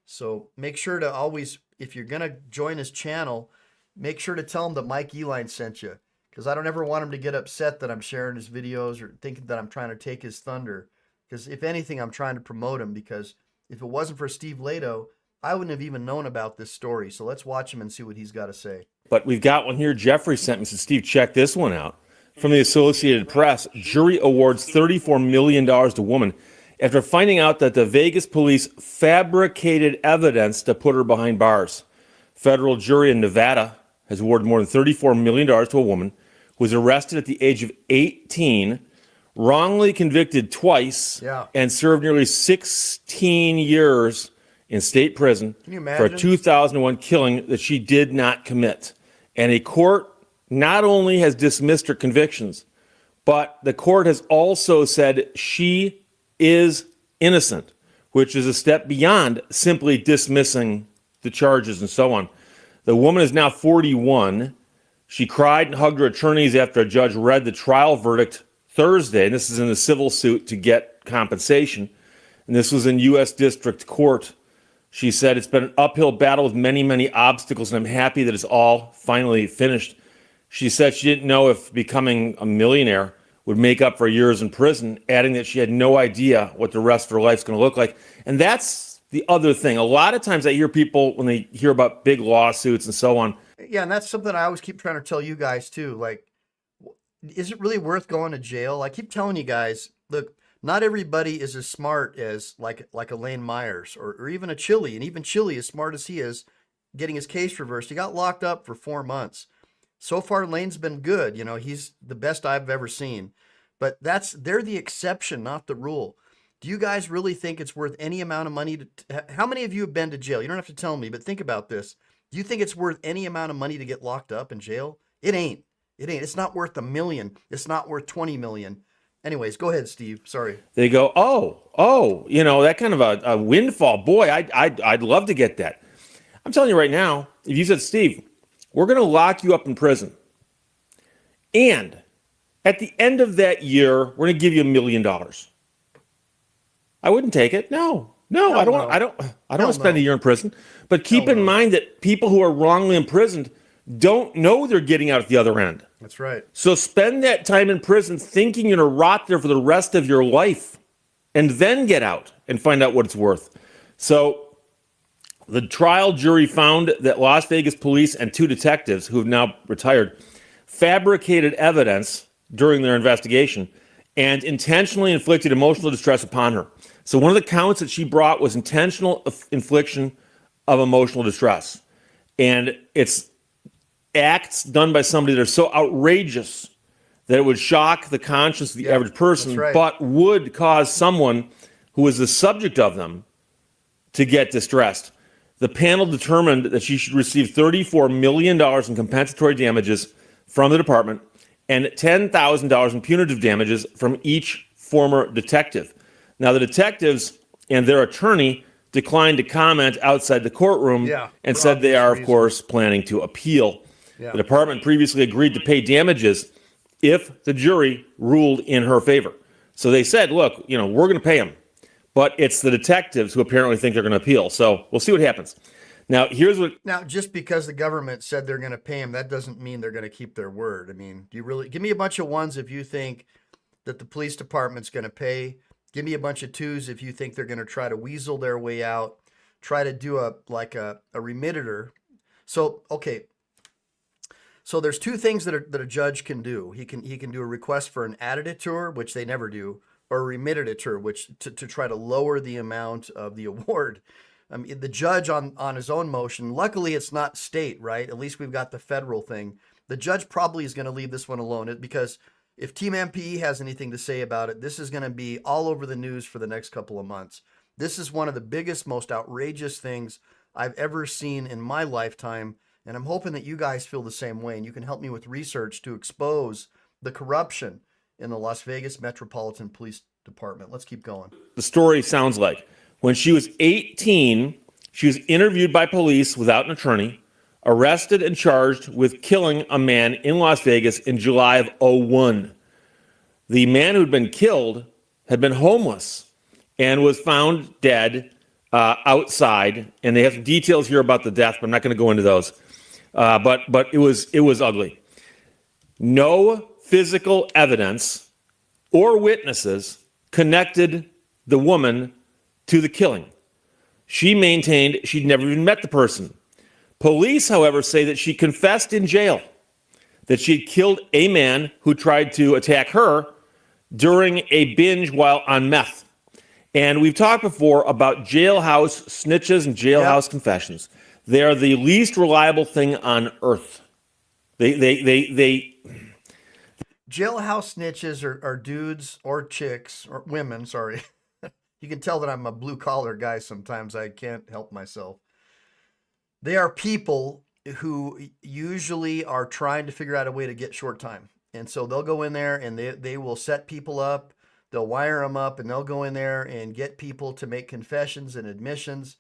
Speaker 1: So make sure to always, if you're going to join his channel, make sure to tell him that Mike Eline sent you. Because I don't ever want him to get upset that I'm sharing his videos or thinking that I'm trying to take his thunder. Because if anything, I'm trying to promote him. Because if it wasn't for Steve Leto, I wouldn't have even known about this story. So let's watch him and see what he's got to say.
Speaker 8: But we've got one here. Jeffrey sent me. Said, Steve, check this one out. From the Associated Press, jury awards $34 million to woman after finding out that the Vegas police fabricated evidence to put her behind bars. federal jury in Nevada has awarded more than $34 million to a woman who was arrested at the age of 18, wrongly convicted twice,
Speaker 1: Yeah.
Speaker 8: and served nearly 16 years in state prison
Speaker 1: Can you
Speaker 8: for a
Speaker 1: imagine?
Speaker 8: 2001 killing that she did not commit. And a court not only has dismissed her convictions, but the court has also said she is innocent, which is a step beyond simply dismissing the charges and so on. The woman is now 41. She cried and hugged her attorneys after a judge read the trial verdict Thursday, and this is in a civil suit to get compensation. And this was in U.S. District Court. She said, "It's been an uphill battle with many, many obstacles, and I'm happy that it's all finally finished." She said she didn't know if becoming a millionaire would make up for years in prison, adding that she had no idea what the rest of her life's going to look like. And that's the other thing. A lot of times I hear people, when they hear about big lawsuits and so on,
Speaker 1: Yeah, and that's something I always keep trying to tell you guys too. Like, is it really worth going to jail? I keep telling you guys, look, not everybody is as smart as like Elaine Myers or even a Chili, and even Chili, as smart as he is, getting his case reversed. He got locked up for 4 months. So far, Lane's been good. You know, he's the best I've ever seen. But they're the exception, not the rule. Do you guys really think it's worth any amount of money how many of you have been to jail? You don't have to tell me, but think about this. Do you think it's worth any amount of money to get locked up in jail? It ain't. It ain't. It's not worth $1 million. It's not worth 20 million. Anyways, go ahead, Steve. Sorry.
Speaker 8: they go, that kind of a windfall. Boy, I'd love to get that. I'm telling you right now, if you said, "Steve, we're going to lock you up in prison, and at the end of that year, we're going to give you $1 million," I wouldn't take it. No, I don't want. I don't want to spend a year in prison. But keep in mind that people who are wrongly imprisoned don't know they're getting out at the other end.
Speaker 1: That's right.
Speaker 8: So spend that time in prison thinking you're going to rot there for the rest of your life, and then get out and find out what it's worth. So the trial jury found that Las Vegas police and 2 detectives, who have now retired, fabricated evidence during their investigation and intentionally inflicted emotional distress upon her. So one of the counts that she brought was intentional infliction of emotional distress. And it's acts done by somebody that are so outrageous that it would shock the conscience of the average person,
Speaker 1: that's right.
Speaker 8: but would cause someone who is the subject of them to get distressed. The panel determined that she should receive $34 million in compensatory damages from the department and $10,000 in punitive damages from each former detective. Now, the detectives and their attorney declined to comment outside the courtroom and said they are, of course, planning to appeal. The department previously agreed to pay damages if the jury ruled in her favor. So they said, look, we're going to pay them. But it's the detectives who apparently think they're going to appeal. So we'll see what happens. Now,
Speaker 1: Now, just because the government said they're going to pay them, that doesn't mean they're going to keep their word. I mean, do you really give me a bunch of ones if you think that the police department's going to pay? Give me a bunch of twos if you think they're going to try to weasel their way out, try to do a remitter. So, okay. So there's 2 things that a judge can do. He can do a request for an additor, which they never do, or a remittitor, which to try to lower the amount of the award. The judge on his own motion, luckily it's not state, right? At least we've got the federal thing. The judge probably is going to leave this one alone because if Team MPE has anything to say about it, this is going to be all over the news for the next couple of months. This is one of the biggest, most outrageous things I've ever seen in my lifetime. And I'm hoping that you guys feel the same way and you can help me with research to expose the corruption in the Las Vegas Metropolitan Police Department. Let's keep going.
Speaker 8: the story sounds like. When she was 18, she was interviewed by police without an attorney, arrested and charged with killing a man in Las Vegas in July of 2001. The man who'd been killed had been homeless and was found dead outside. And they have some details here about the death, but I'm not going to go into those. But it was ugly. No physical evidence or witnesses connected the woman to the killing. She maintained she'd never even met the person. Police, however, say that she confessed in jail that she had killed a man who tried to attack her during a binge while on meth. And we've talked before about jailhouse snitches and jailhouse confessions. They are the least reliable thing on earth. They
Speaker 1: Jailhouse snitches are dudes or chicks or women. Sorry. You can tell that I'm a blue collar guy sometimes. I can't help myself. They are people who usually are trying to figure out a way to get short time. And so they'll go in there and they will set people up. They'll wire them up and they'll go in there and get people to make confessions and admissions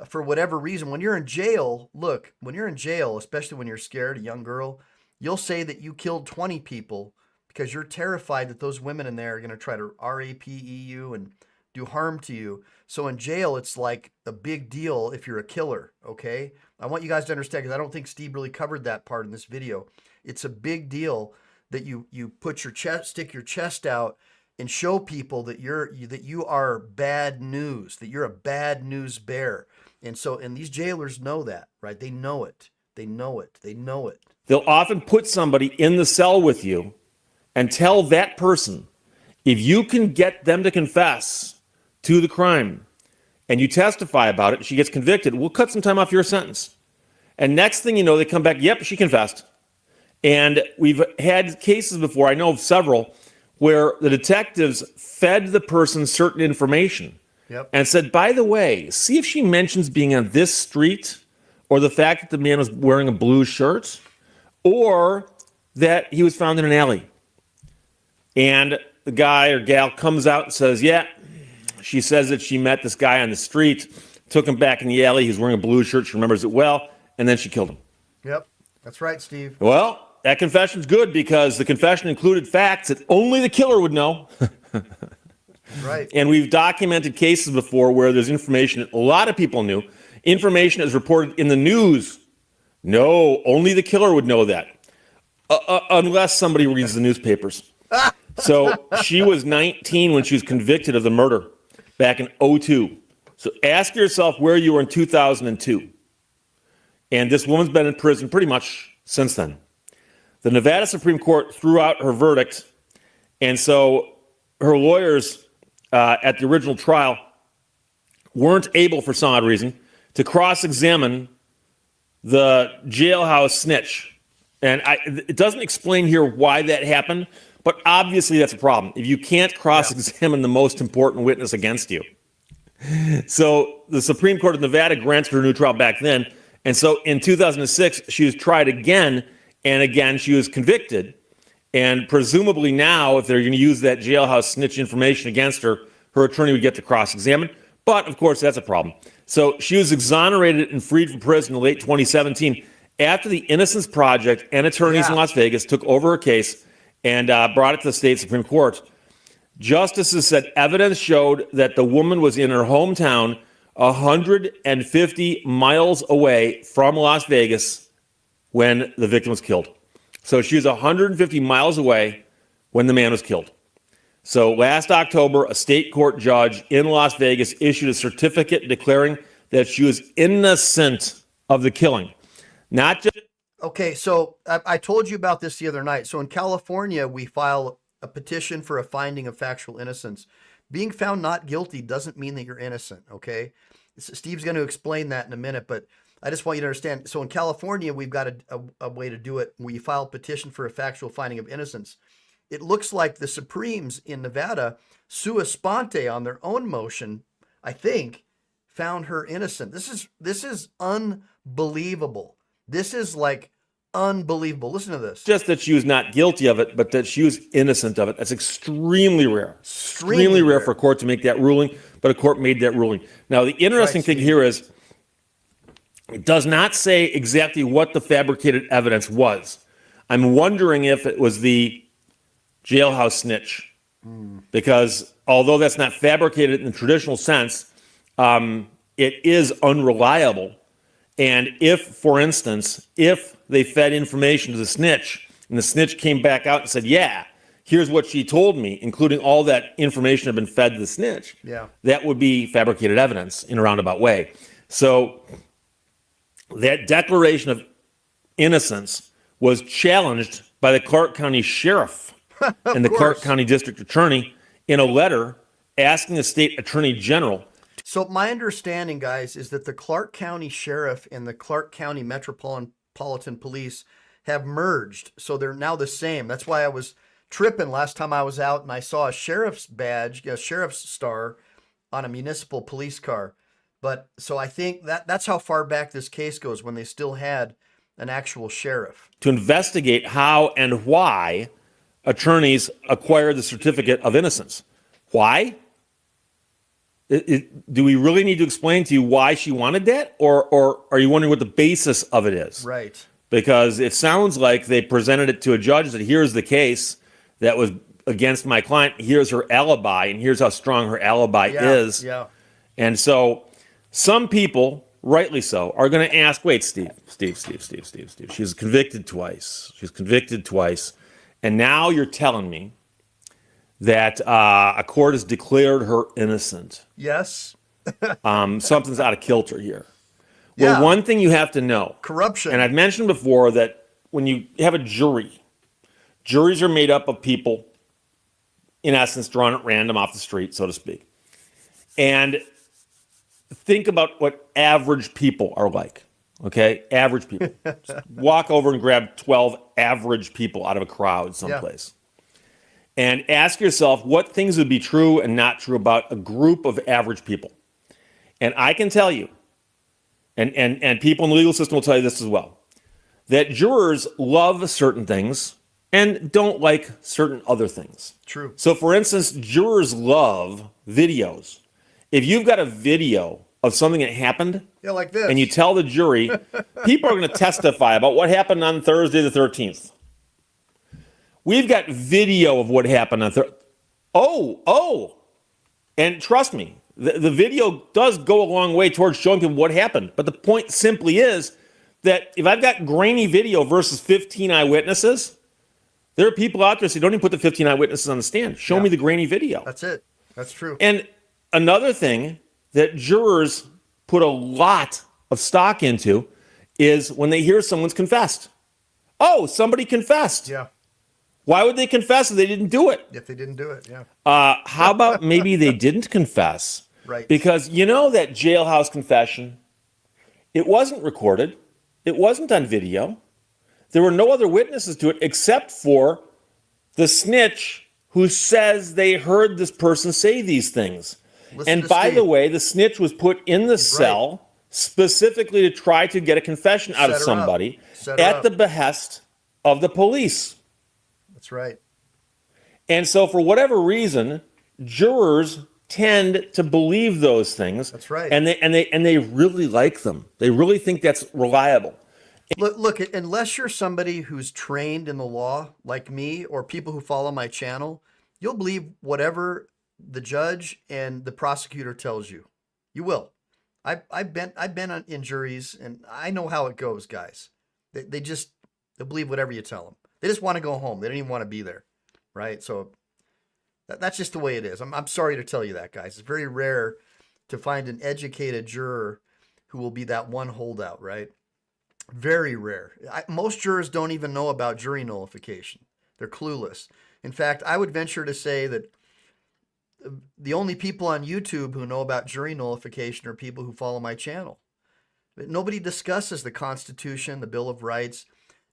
Speaker 1: for whatever reason. When you're in jail, look, when you're in jail, especially when you're scared, a young girl, you'll say that you killed 20 people because you're terrified that those women in there are going to try to rape you and do harm to you. So in jail, it's like a big deal if you're a killer, okay? I want you guys to understand, because I don't think Steve really covered that part in this video. It's a big deal that you put your chest, stick your chest out and show people that you are bad news, that you're a bad news bear. And these jailers know that, right? They know it. They know it. They know it.
Speaker 8: They'll often put somebody in the cell with you and tell that person, if you can get them to confess to the crime and you testify about it, she gets convicted, we'll cut some time off your sentence. And next thing you know, they come back, yep, she confessed. And we've had cases before, I know of several, where the detectives fed the person certain information.
Speaker 1: Yep.
Speaker 8: And said, by the way, see if she mentions being on this street, or the fact that the man was wearing a blue shirt, or that he was found in an alley. And the guy or gal comes out and says, yeah, she says that she met this guy on the street, took him back in the alley, he was wearing a blue shirt, she remembers it well, and then she killed him.
Speaker 1: Yep, that's right, Steve.
Speaker 8: Well, that confession's good because the confession included facts that only the killer would know.
Speaker 1: Right.
Speaker 8: And we've documented cases before where there's information that a lot of people knew. Information is reported in the news. No, only the killer would know that. Unless somebody reads the newspapers. So she was 19 when she was convicted of the murder back in 2002. So ask yourself where you were in 2002. And this woman's been in prison pretty much since then. The Nevada Supreme Court threw out her verdict. And so her lawyers at the original trial weren't able, for some odd reason, to cross-examine the jailhouse snitch. And it doesn't explain here why that happened, but obviously that's a problem. If you can't cross-examine the most important witness against you. So the Supreme Court of Nevada granted her a new trial back then. And so in 2006, she was tried again, and again she was convicted. And presumably now, if they're going to use that jailhouse snitch information against her, her attorney would get to cross-examine. But, of course, that's a problem. So she was exonerated and freed from prison in late 2017 after the Innocence Project and attorneys in Las Vegas took over her case and brought it to the state Supreme Court. Justices said evidence showed that the woman was in her hometown 150 miles away from Las Vegas when the victim was killed. So she was 150 miles away when the man was killed. So last October, a state court judge in Las Vegas issued a certificate declaring that she was innocent of the killing. Not just...
Speaker 1: Okay, so I told you about this the other night. So in California, we file a petition for a finding of factual innocence. Being found not guilty doesn't mean that you're innocent, okay? Steve's going to explain that in a minute, but I just want you to understand. So in California, we've got a way to do it. We file a petition for a factual finding of innocence. It looks like the Supremes in Nevada, sua sponte, on their own motion, I think, found her innocent. This is unbelievable. This is like unbelievable. Listen to this.
Speaker 8: Just that she was not guilty of it, but that she was innocent of it. That's extremely rare. Extremely rare for a court to make that ruling, but a court made that ruling. Now, the interesting thing here is it does not say exactly what the fabricated evidence was. I'm wondering if it was the jailhouse snitch, because although that's not fabricated in the traditional sense, it is unreliable. And if, for instance, if they fed information to the snitch and the snitch came back out and said, yeah, here's what she told me, including all that information had been fed to the snitch, that would be fabricated evidence in a roundabout way. So that declaration of innocence was challenged by the Clark County Sheriff and the Clark County District Attorney in a letter asking the state attorney general
Speaker 1: So my understanding, guys, is that the Clark County Sheriff and the Clark County Metropolitan Police have merged. So they're now the same. That's why I was tripping last time I was out and I saw a sheriff's badge, a sheriff's star on a municipal police car. But so I think that's how far back this case goes, when they still had an actual sheriff.
Speaker 8: To investigate how and why attorneys acquired the certificate of innocence. Why? Do we really need to explain to you why she wanted that? Or are you wondering what the basis of it is?
Speaker 1: Right.
Speaker 8: Because it sounds like they presented it to a judge that here's the case that was against my client. Here's her alibi, and here's how strong her alibi is.
Speaker 1: Yeah.
Speaker 8: And so some people, rightly so, are going to ask, wait, Steve. She's convicted twice. And now you're telling me that a court has declared her innocent.
Speaker 1: Yes.
Speaker 8: Something's out of kilter here.
Speaker 1: Yeah.
Speaker 8: Well, one thing you have to know.
Speaker 1: Corruption.
Speaker 8: And I've mentioned before that when you have a jury, juries are made up of people, in essence, drawn at random off the street, so to speak. And think about what average people are like, okay? Average people. Just walk over and grab 12 average people out of a crowd someplace. And ask yourself what things would be true and not true about a group of average people. And I can tell you, and people in the legal system will tell you this as well, that jurors love certain things and don't like certain other things.
Speaker 1: True.
Speaker 8: So, for instance, jurors love videos. If you've got a video of something that happened,
Speaker 1: Yeah, like this.
Speaker 8: and you tell the jury, people are going to testify about what happened on Thursday the 13th. We've got video of what happened on Thursday. Oh. And trust me, the video does go a long way towards showing people what happened. But the point simply is that if I've got grainy video versus 15 eyewitnesses, there are people out there who say, don't even put the 15 eyewitnesses on the stand. Show me the grainy video.
Speaker 1: That's it. That's true.
Speaker 8: And another thing that jurors put a lot of stock into is when they hear someone's confessed. Oh, somebody confessed.
Speaker 1: Yeah.
Speaker 8: Why would they confess if they didn't do it?
Speaker 1: If they didn't do it, yeah.
Speaker 8: How about maybe they didn't confess?
Speaker 1: Right.
Speaker 8: Because you know that jailhouse confession, it wasn't recorded. It wasn't on video. There were no other witnesses to it except for the snitch who says they heard this person say these things.
Speaker 1: Listen
Speaker 8: And
Speaker 1: to
Speaker 8: by
Speaker 1: Steve.
Speaker 8: the way, the snitch was put in the cell specifically to try to get a confession out of
Speaker 1: Set her up.
Speaker 8: somebody
Speaker 1: Set her
Speaker 8: at
Speaker 1: up.
Speaker 8: the behest of the police.
Speaker 1: That's right.
Speaker 8: And so for whatever reason, jurors tend to believe those things.
Speaker 1: That's right.
Speaker 8: And they really like them. They really think that's reliable.
Speaker 1: Look, unless you're somebody who's trained in the law, like me, or people who follow my channel, you'll believe whatever the judge and the prosecutor tells you. You will. I've been in juries, and I know how it goes, guys. They'll believe whatever you tell them. They just want to go home. They don't even want to be there, right? So that's just the way it is. I'm sorry to tell you that, guys. It's very rare to find an educated juror who will be that one holdout, right? Very rare. Most jurors don't even know about jury nullification. They're clueless. In fact, I would venture to say that the only people on YouTube who know about jury nullification are people who follow my channel. Nobody discusses the Constitution, the Bill of Rights,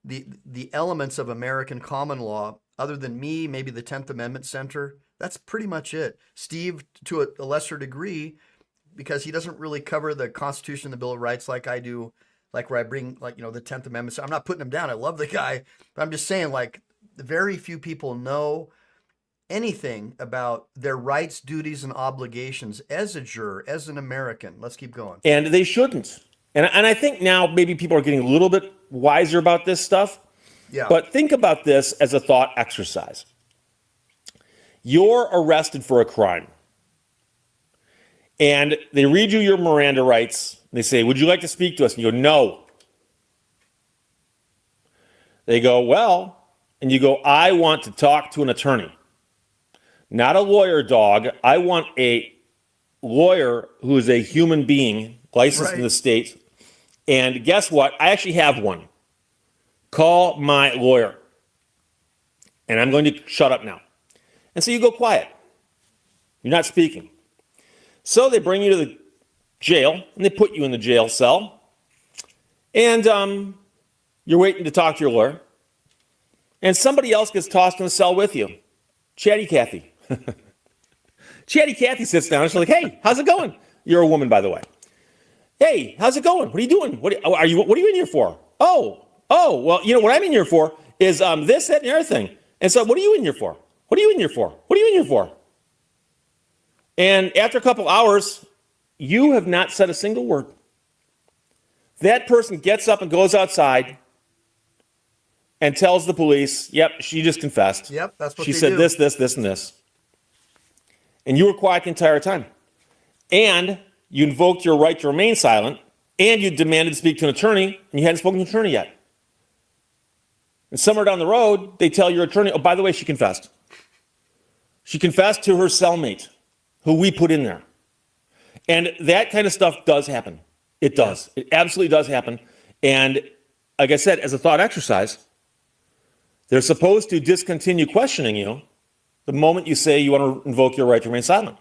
Speaker 1: the elements of American common law, other than me, maybe the 10th Amendment Center. That's pretty much it. Steve, to a lesser degree, because he doesn't really cover the Constitution, the Bill of Rights like I do, like where I bring, like, the 10th Amendment. I'm not putting him down. I love the guy. But I'm just saying, like, very few people know anything about their rights, duties, and obligations as a juror, as an American. Let's keep going.
Speaker 8: And they shouldn't. And I think now maybe people are getting a little bit wiser about this stuff.
Speaker 1: Yeah.
Speaker 8: But think about this as a thought exercise. You're arrested for a crime. And they read you your Miranda rights. They say, would you like to speak to us? And you go, no. They go, well, and you go, I want to talk to an attorney. Not a lawyer, dog. I want a lawyer who is a human being, licensed in the state. And guess what? I actually have one. Call my lawyer. And I'm going to shut up now. And so you go quiet. You're not speaking. So they bring you to the jail, and they put you in the jail cell, and you're waiting to talk to your lawyer, and somebody else gets tossed in the cell with you. Chatty Cathy. Chatty Cathy sits down and she's like, "Hey, how's it going?" You're a woman, by the way. "Hey, how's it going? What are you doing? What are you in here for?" Oh, well, you know what I'm in here for is this, that, and the other thing. And so, what are you in here for? What are you in here for? What are you in here for? And after a couple hours, you have not said a single word. That person gets up and goes outside and tells the police, "Yep, she just confessed.
Speaker 1: Yep, that's what
Speaker 8: she
Speaker 1: they
Speaker 8: said
Speaker 1: do.
Speaker 8: this, and this." And you were quiet the entire time. And you invoked your right to remain silent, and you demanded to speak to an attorney, and you hadn't spoken to an attorney yet. And somewhere down the road, they tell your attorney, "Oh, by the way, she confessed. She confessed to her cellmate, who we put in there." And that kind of stuff does happen. It does. It absolutely does happen. And like I said, as a thought exercise, they're supposed to discontinue questioning you the moment you say you want to invoke your right to remain silent.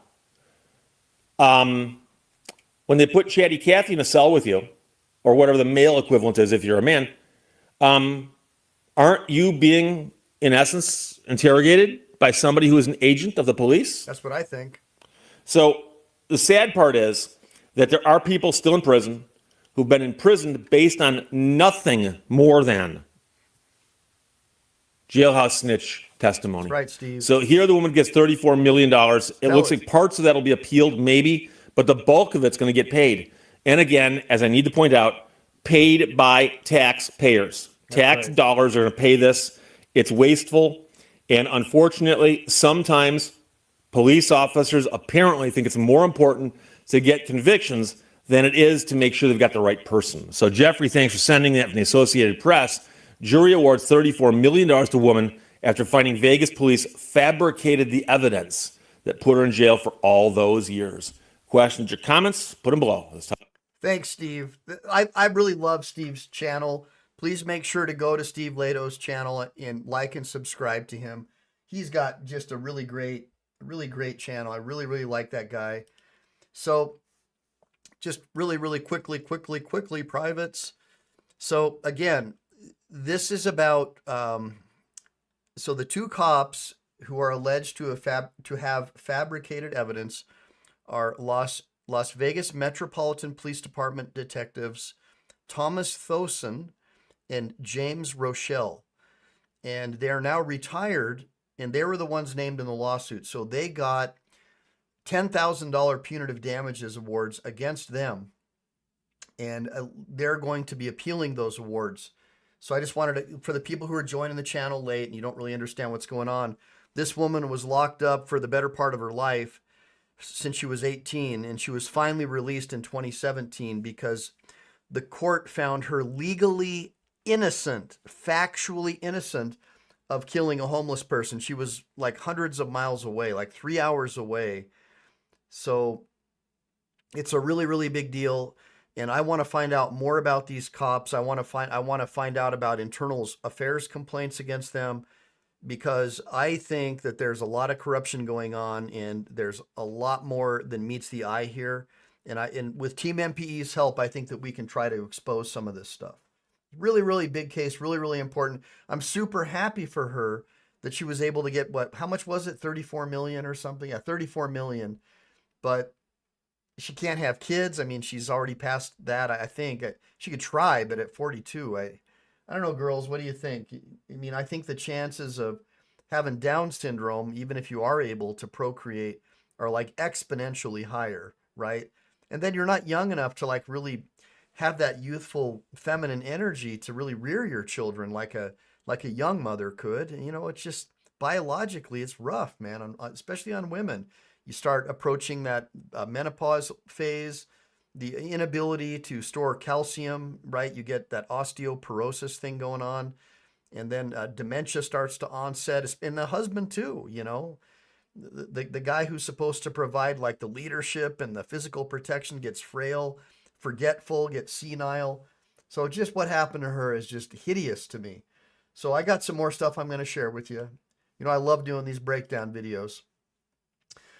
Speaker 8: When they put Chatty Cathy in a cell with you, or whatever the male equivalent is if you're a man, aren't you being, in essence, interrogated by somebody who is an agent of the police?
Speaker 1: That's what I think.
Speaker 8: So the sad part is that there are people still in prison who've been imprisoned based on nothing more than jailhouse snitch testimony.
Speaker 1: That's right, Steve.
Speaker 8: So here the woman gets $34 million. It looks like parts of that will be appealed, maybe, but the bulk of it's going to get paid. And again, as I need to point out, paid by taxpayers. Tax dollars are going to pay this. It's wasteful. And unfortunately, sometimes police officers apparently think it's more important to get convictions than it is to make sure they've got the right person. So Jeffrey, thanks for sending that from the Associated Press. Jury awards $34 million to woman after finding Vegas police fabricated the evidence that put her in jail for all those years. Questions or comments? Put them below.
Speaker 1: Thanks, Steve. I really love Steve's channel. Please make sure to go to Steve Leto's channel and like and subscribe to him. He's got just a really great channel. I really like that guy. So just really quickly, privates. So again, this is about, so the two cops who are alleged to have fabricated evidence are Las Vegas Metropolitan Police Department detectives Thomas Thoson and James Rochelle. And they are now retired, and they were the ones named in the lawsuit. So they got $10,000 punitive damages awards against them. And they're going to be appealing those awards. So I just wanted to, for the people who are joining the channel late and you don't really understand what's going on, this woman was locked up for the better part of her life since she was 18, and she was finally released in 2017 because the court found her legally innocent, factually innocent of killing a homeless person. She was like hundreds of miles away, like 3 hours away. So it's a really big deal. And I want to find out more about these cops. I want to find out about internal affairs complaints against them, because I think that there's a lot of corruption going on, and there's a lot more than meets the eye here. And with Team MPE's help, I think that we can try to expose some of this stuff. Really big case, really important. I'm super happy for her that she was able to get how much was it? 34 million or something? Yeah, 34 million. But she can't have kids. I mean, she's already past that. I think she could try, but at 42, I don't know, girls, what do you think? I mean, I think the chances of having Down syndrome, even if you are able to procreate, are like exponentially higher, right? And then you're not young enough to like really have that youthful feminine energy to really rear your children like a young mother could. You know, it's just biologically, it's rough, man, especially on women. You start approaching that menopause phase, the inability to store calcium, right? You get that osteoporosis thing going on. And then dementia starts to onset. And the husband too, you know. The guy who's supposed to provide like the leadership and the physical protection gets frail, forgetful, gets senile. So just what happened to her is just hideous to me. So I got some more stuff I'm going to share with you. You know, I love doing these breakdown videos.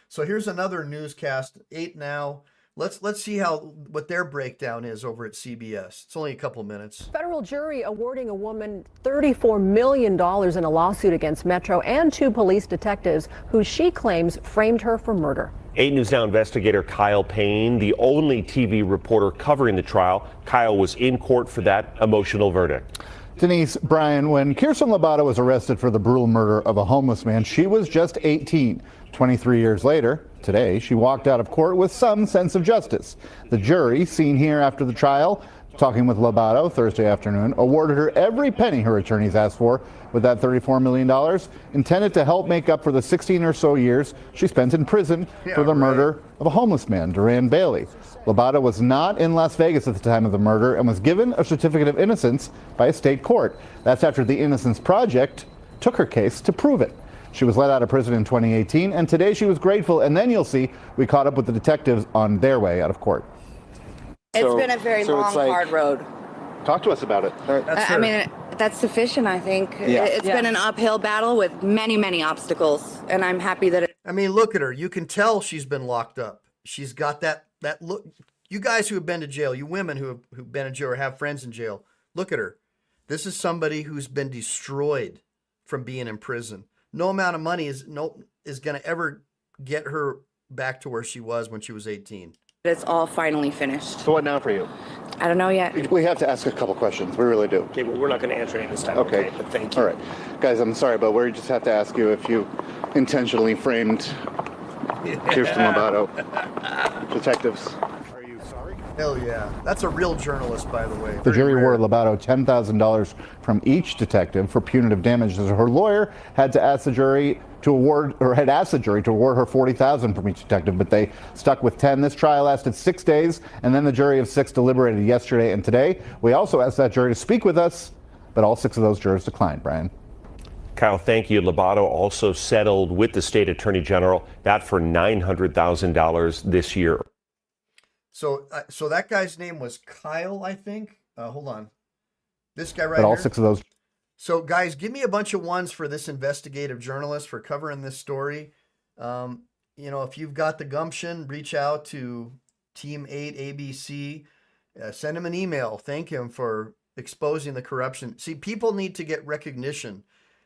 Speaker 1: So here's another newscast, 8 Now. Let's see what their breakdown is over at CBS. It's only a couple minutes.
Speaker 9: Federal jury awarding a woman $34 million in a lawsuit against Metro and 2 police detectives who she claims framed her for murder.
Speaker 10: 8 News Now investigator Kyle Payne, the only TV reporter covering the trial. Kyle was in court for that emotional verdict.
Speaker 11: Denise, Brian, when Kirsten Lobato was arrested for the brutal murder of a homeless man, she was just 18. 23 years later, today, she walked out of court with some sense of justice. The jury, seen here after the trial, talking with Lobato Thursday afternoon, awarded her every penny her attorneys asked for with that $34 million, intended to help make up for the 16 or so years she spent in prison for the murder of a homeless man, Duran Bailey. Lobato was not in Las Vegas at the time of the murder and was given a certificate of innocence by a state court. That's after the Innocence Project took her case to prove it. She was let out of prison in 2018, and today she was grateful. And then you'll see we caught up with the detectives on their way out of court.
Speaker 12: It's been a very long, hard road.
Speaker 11: Talk to us about it.
Speaker 12: I mean, that's sufficient, I think.
Speaker 11: Yeah.
Speaker 12: It's been an uphill battle with many, many obstacles, and I'm happy that
Speaker 1: I mean, look at her. You can tell she's been locked up. She's got that look. You guys who have been to jail, you women who've been in jail or have friends in jail, look at her. This is somebody who's been destroyed from being in prison. No amount of money is going to ever get her back to where she was when she was 18.
Speaker 12: it's all finally finished.
Speaker 11: So what now for you?
Speaker 12: I don't know yet.
Speaker 11: We have to ask a couple questions. We really do.
Speaker 10: Okay, but we're not going to answer any this time.
Speaker 11: Okay.
Speaker 10: But thank you.
Speaker 11: All right. Guys, I'm sorry, but we just have to ask you if you intentionally framed Kirsten Lobato. Detectives. Are you sorry?
Speaker 1: Hell yeah. That's a real journalist, by the way.
Speaker 11: The
Speaker 1: Very
Speaker 11: jury
Speaker 1: rare.
Speaker 11: awarded Lobato $10,000 from each detective for punitive damages. Her lawyer had asked the jury to award her $40,000 from each detective, but they stuck with 10. This trial lasted 6 days, and then the jury of 6 deliberated yesterday and today. We also asked that jury to speak with us, but all 6 of those jurors declined. Brian.
Speaker 10: Kyle, thank you. Lobato also settled with the state attorney general, that for $900,000 this year.
Speaker 1: So that guy's name was Kyle, I think. Hold on. This guy right
Speaker 11: But all
Speaker 1: here.
Speaker 11: 6 of those.
Speaker 1: So, guys, give me a bunch of ones for this investigative journalist for covering this story. If you've got the gumption, reach out to Team 8 ABC. Send him an email. Thank him for exposing the corruption. See, people need to get recognition.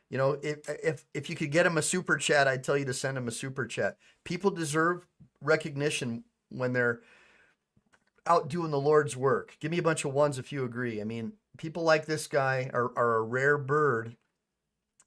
Speaker 1: If you could get him a super chat, I'd tell you to send him a super chat. People deserve recognition when they're out doing the Lord's work. Give me a bunch of ones if you agree. I mean, people like this guy are a rare bird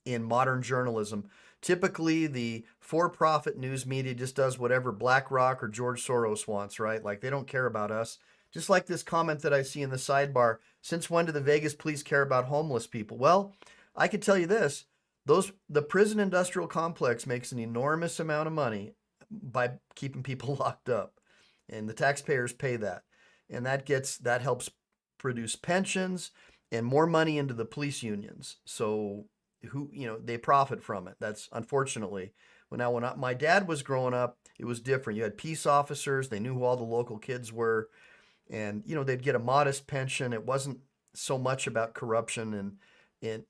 Speaker 1: in modern journalism. Typically, the for-profit news media just does whatever BlackRock or George Soros wants, right? Like, they don't care about us. Just like this comment that I see in the sidebar, since when do the Vegas police care about homeless people? Well, I can tell you this. The prison industrial complex makes an enormous amount of money by keeping people locked up. And the taxpayers pay that. And that helps produce pensions and more money into the police unions. So they profit from it. That's unfortunately. When my dad was growing up, it was different. You had peace officers. They knew who all the local kids were. And, they'd get a modest pension. It wasn't so much about corruption and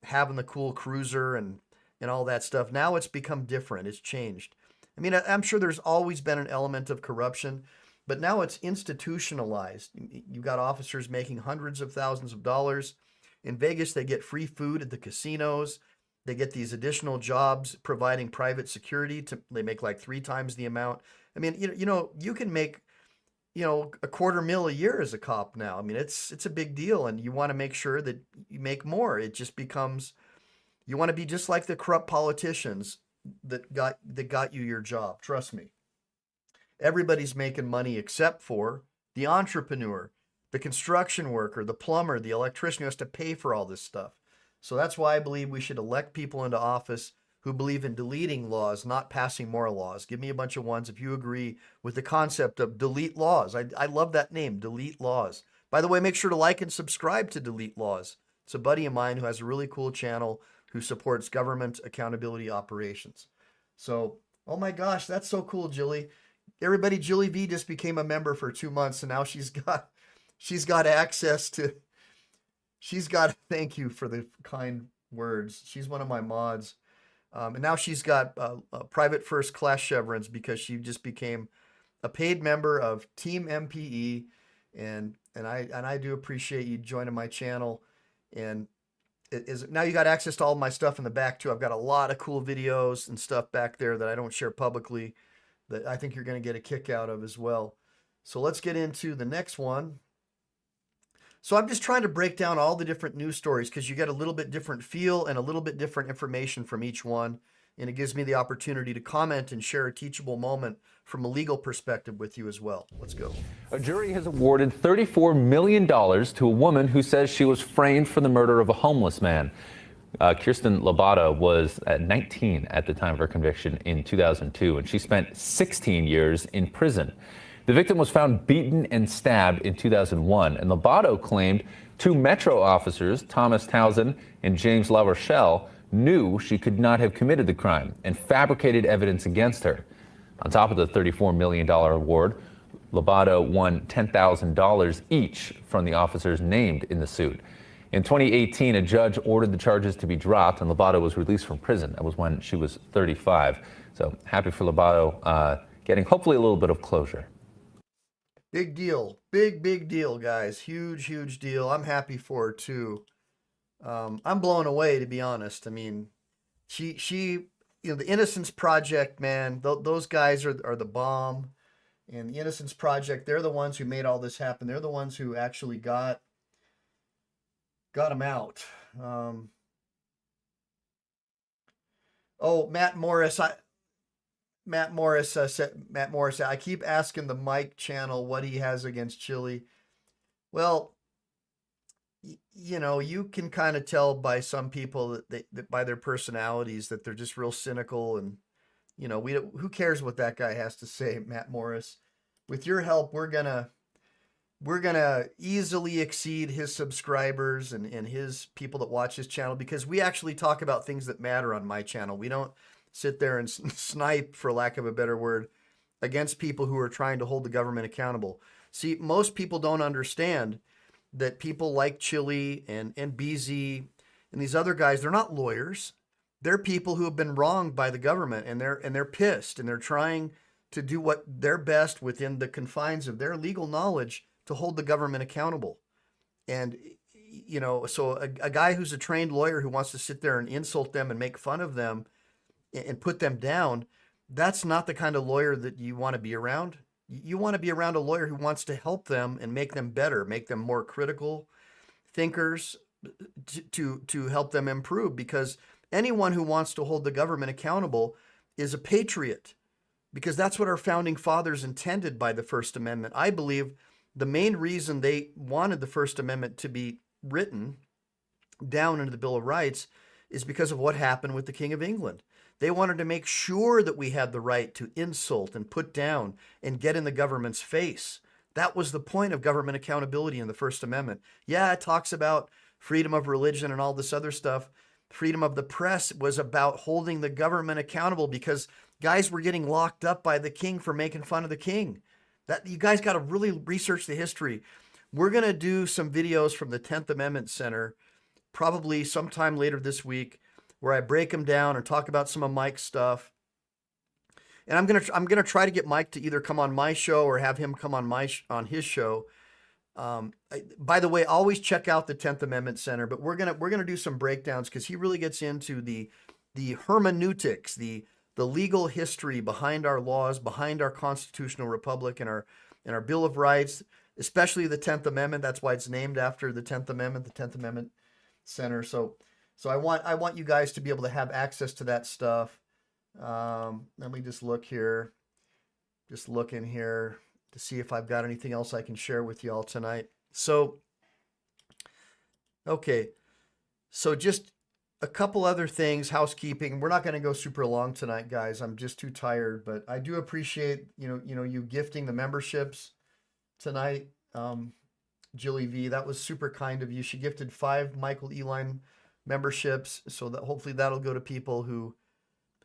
Speaker 1: having the cool cruiser and all that stuff. Now it's become different. It's changed. I mean, I'm sure there's always been an element of corruption, but now it's institutionalized. You've got officers making hundreds of thousands of dollars. In Vegas, they get free food at the casinos. They get these additional jobs providing private security. They make like 3 times the amount. I mean, you can make, $250,000 a year as a cop now. I mean, it's a big deal, and you want to make sure that you make more. It just becomes, you want to be just like the corrupt politicians that got you your job. Trust me. Everybody's making money except for the entrepreneur, the construction worker, the plumber, the electrician who has to pay for all this stuff. So that's why I believe we should elect people into office who believe in deleting laws, not passing more laws. Give me a bunch of ones if you agree with the concept of delete laws. I love that name, delete laws. By the way, make sure to like and subscribe to Delete Laws. It's a buddy of mine who has a really cool channel who supports government accountability operations. So, oh my gosh, that's so cool, Julie. Everybody, Julie V just became a member for 2 months, and now she's got access to. Thank you for the kind words. She's one of my mods, and now she's got private first class chevrons because she just became a paid member of Team MPE, and I do appreciate you joining my channel. And now you got access to all my stuff in the back too. I've got a lot of cool videos and stuff back there that I don't share publicly that I think you're going to get a kick out of as well. So let's get into the next one. So I'm just trying to break down all the different news stories because you get a little bit different feel and a little bit different information from each one. And it gives me the opportunity to comment and share a teachable moment from a legal perspective with you as well. Let's go.
Speaker 13: A jury has awarded $34 million to a woman who says she was framed for the murder of a homeless man. Kirsten Lobato was 19 at the time of her conviction in 2002, and she spent 16 years in prison. The victim was found beaten and stabbed in 2001, and Lobato claimed 2 Metro officers, Thomas Townsend and James LaRochelle, knew she could not have committed the crime and fabricated evidence against her. On top of the $34 million award, Lobato won $10,000 each from the officers named in the suit. In 2018, a judge ordered the charges to be dropped, and Lobato was released from prison. That was when she was 35. So happy for Lobato getting hopefully a little bit of closure.
Speaker 1: Big deal. Big deal, guys. Huge deal. I'm happy for her too. I'm blown away, to be honest. I mean, she, the Innocence Project, man, those guys are the bomb. And the Innocence Project, they're the ones who made all this happen. They're the ones who actually got him out. Matt Morris said, I keep asking the Mike channel what he has against Chile. Well, you can kind of tell by some people that by their personalities that they're just real cynical, and who cares what that guy has to say, Matt Morris. With your help, we're gonna easily exceed his subscribers and his people that watch his channel, because we actually talk about things that matter on my channel. We don't sit there and snipe, for lack of a better word, against people who are trying to hold the government accountable. See, most people don't understand that people like Chile and BZ and these other guys, they're not lawyers. They're people who have been wronged by the government, and they're pissed, and they're trying to do what their best within the confines of their legal knowledge to hold the government accountable. And so a guy who's a trained lawyer who wants to sit there and insult them and make fun of them and put them down, that's not the kind of lawyer that you want to be around. You want to be around a lawyer who wants to help them and make them better, make them more critical thinkers, to help them improve, because anyone who wants to hold the government accountable is a patriot, because that's what our founding fathers intended by the First Amendment. I believe the main reason they wanted the First Amendment to be written down into the Bill of Rights is because of what happened with the King of England. They wanted to make sure that we had the right to insult and put down and get in the government's face. That was the point of government accountability in the First Amendment. Yeah, it talks about freedom of religion and all this other stuff. Freedom of the press was about holding the government accountable, because guys were getting locked up by the king for making fun of the king. That, you guys got to really research the history. We're going to do some videos from the 10th Amendment Center probably sometime later this week, where I break them down and talk about some of Mike's stuff. And I'm gonna try to get Mike to either come on my show or have him come on his show. By the way, always check out the 10th Amendment Center, but we're gonna do some breakdowns, because he really gets into the hermeneutics, the legal history behind our laws, behind our constitutional republic and our Bill of Rights, especially the 10th Amendment. That's why it's named after the 10th Amendment, the 10th Amendment Center. So I want you guys to be able to have access to that stuff. Let me just look here. Just look in here to see if I've got anything else I can share with you all tonight. So, okay. So just a couple other things, housekeeping. We're not going to go super long tonight, guys. I'm just too tired, but I do appreciate, you gifting the memberships tonight. Jilly V, that was super kind of you. She gifted 5 Michael Eline memberships, so that hopefully that'll go to people who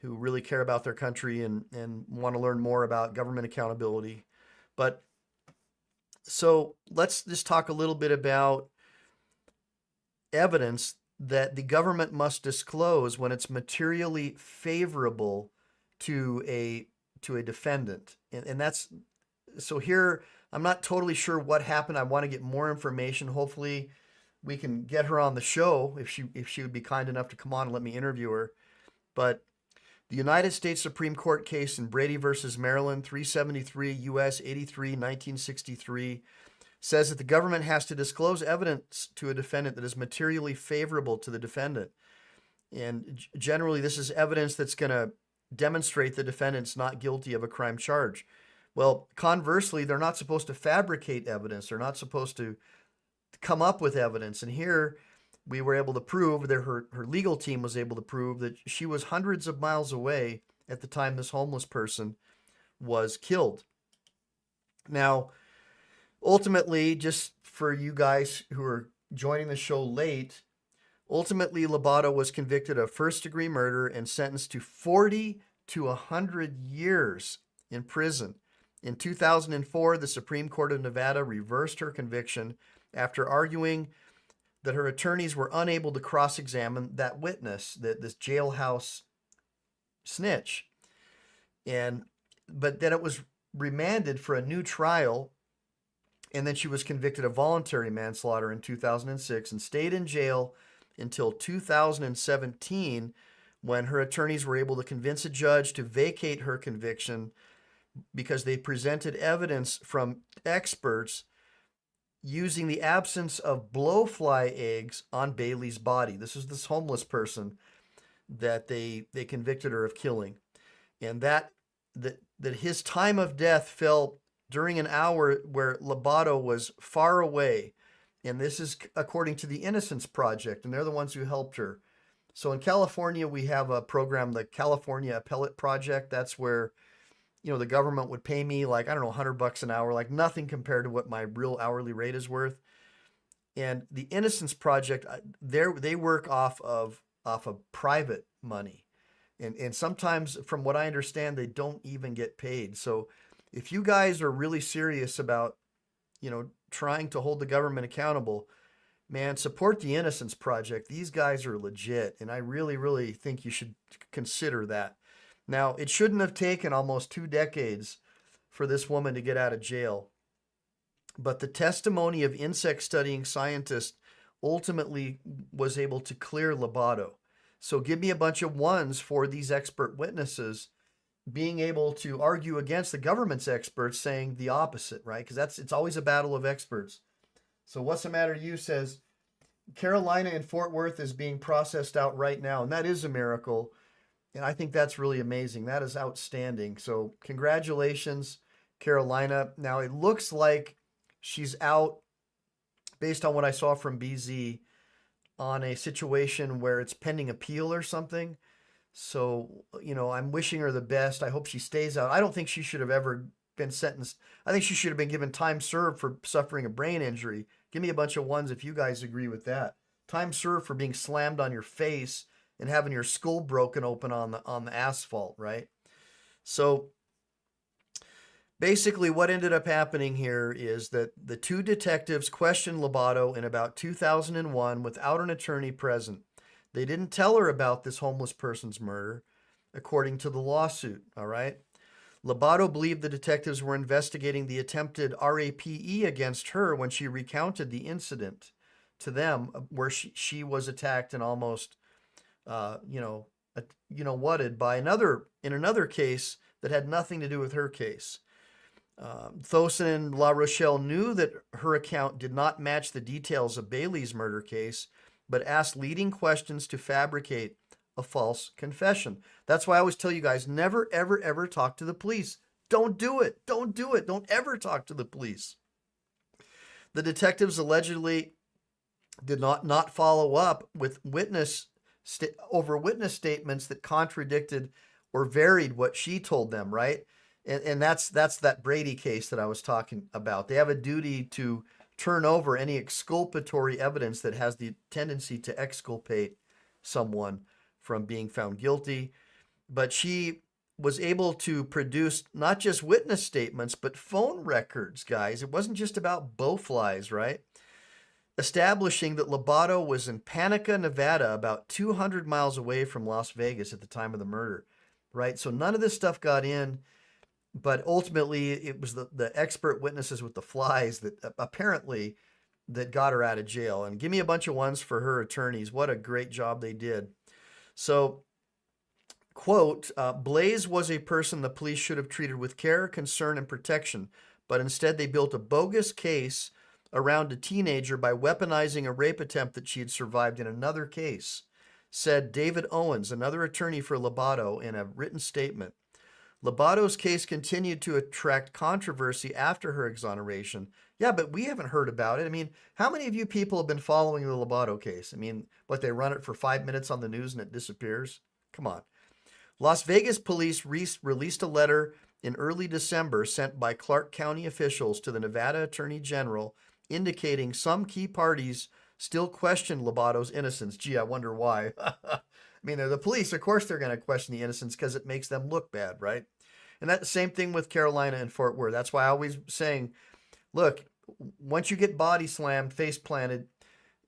Speaker 1: really care about their country and want to learn more about government accountability. But so let's just talk a little bit about evidence that the government must disclose when it's materially favorable to a defendant. And that's So here, I'm not totally sure what happened. I want to get more information. Hopefully we can get her on the show if she would be kind enough to come on and let me interview her. But the United States Supreme Court case in Brady versus Maryland, 373 U.S. 83, 1963, says that the government has to disclose evidence to a defendant that is materially favorable to the defendant. And generally, this is evidence that's going to demonstrate the defendant's not guilty of a crime charge. Well, conversely, they're not supposed to fabricate evidence. They're not supposed to come up with evidence. And here we were able to prove that her legal team was able to prove that she was hundreds of miles away at the time this homeless person was killed. Now, ultimately, just for you guys who are joining the show late, ultimately Lobato was convicted of first-degree murder and sentenced to 40 to 100 years in prison. In 2004, the Supreme Court of Nevada reversed her conviction after arguing that her attorneys were unable to cross-examine that witness, this jailhouse snitch. But then it was remanded for a new trial, and then she was convicted of voluntary manslaughter in 2006 and stayed in jail until 2017, when her attorneys were able to convince a judge to vacate her conviction because they presented evidence from experts using the absence of blowfly eggs on Bailey's body. This is this homeless person that they convicted her of killing. And that his time of death fell during an hour where Lobato was far away. And this is according to the Innocence Project, and they're the ones who helped her. So in California, we have a program, the California Appellate Project. That's where, the government would pay me like, I don't know, $100 an hour, like nothing compared to what my real hourly rate is worth. And the Innocence Project, they work off of private money. And sometimes, from what I understand, they don't even get paid. So if you guys are really serious about, trying to hold the government accountable, man, support the Innocence Project. These guys are legit, and I really, really think you should consider that. Now, it shouldn't have taken almost 2 decades for this woman to get out of jail, but the testimony of insect studying scientists ultimately was able to clear Lobato. So give me a bunch of ones for these expert witnesses being able to argue against the government's experts saying the opposite, right? Because it's always a battle of experts. So What's the Matter You says, Carolina and Fort Worth is being processed out right now, and that is a miracle. And I think that's really amazing. That is outstanding. So congratulations, Carolina. Now it looks like she's out, based on what I saw from BZ, on a situation where it's pending appeal or something. So, I'm wishing her the best. I hope she stays out. I don't think she should have ever been sentenced. I think she should have been given time served for suffering a brain injury. Give me a bunch of ones if you guys agree with that. Time served for being slammed on your face and having your skull broken open on the asphalt, right? So basically what ended up happening here is that the 2 detectives questioned Lobato in about 2001 without an attorney present. They didn't tell her about this homeless person's murder, according to the lawsuit, all right? Lobato believed the detectives were investigating the attempted RAPE against her when she recounted the incident to them where she was attacked and almost, whatted by another case that had nothing to do with her case. Thoson and La Rochelle knew that her account did not match the details of Bailey's murder case, but asked leading questions to fabricate a false confession. That's why I always tell you guys, never, ever, ever talk to the police. Don't do it. Don't do it. Don't ever talk to the police. The detectives allegedly did not follow up with witness statements that contradicted or varied what she told them, right? And that's that Brady case that I was talking about. They have a duty to turn over any exculpatory evidence that has the tendency to exculpate someone from being found guilty. But she was able to produce not just witness statements, but phone records, guys. It wasn't just about bowflies, right? Establishing that Lobato was in Panica, Nevada, about 200 miles away from Las Vegas at the time of the murder, right? So none of this stuff got in. but ultimately it was the expert witnesses with the flies that apparently that got her out of jail. And give me a bunch of ones for her attorneys. What a great job they did. So, quote, Blaze was a person the police should have treated with care, concern, and protection, but instead they built a bogus case around a teenager by weaponizing a rape attempt that she had survived in another case, said David Owens, another attorney for Lobato, in a written statement. Lobato's case continued to attract controversy after her exoneration. Yeah, but we haven't heard about it. I mean, how many of you people have been following the Lobato case? I mean, what, they run it for 5 minutes on the news and it disappears? Come on. Las Vegas police released a letter in early December sent by Clark County officials to the Nevada Attorney General indicating some key parties still question Lobato's innocence. Gee, I wonder why. I mean, they're the police. Of course they're going to question the innocence because it makes them look bad, right? And that's the same thing with Carolina and Fort Worth. That's why I always saying, look, once you get body slammed, face planted,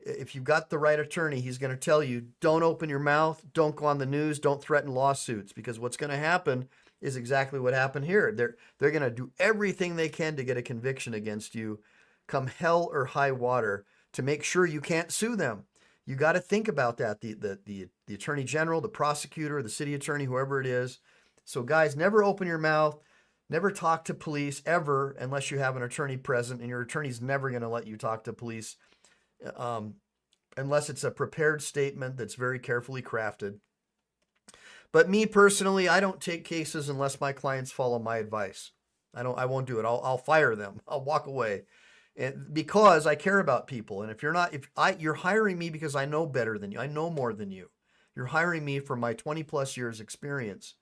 Speaker 1: if you've got the right attorney, he's going to tell you, don't open your mouth, don't go on the news, don't threaten lawsuits, because what's going to happen is exactly what happened here. They're going to do everything they can to get a conviction against you, come hell or high water, to make sure you can't sue them. You got to think about that. The attorney general, the prosecutor, the city attorney, whoever it is. So guys, never open your mouth, never talk to police ever unless you have an attorney present, and your attorney's never going to let you talk to police unless it's a prepared statement that's very carefully crafted. But me personally, I don't take cases unless my clients follow my advice. I won't do it. I'll fire them. I'll walk away. And because I care about people. And you're hiring me because I know better than you. I know more than you. You're hiring me for my 20 plus years experience.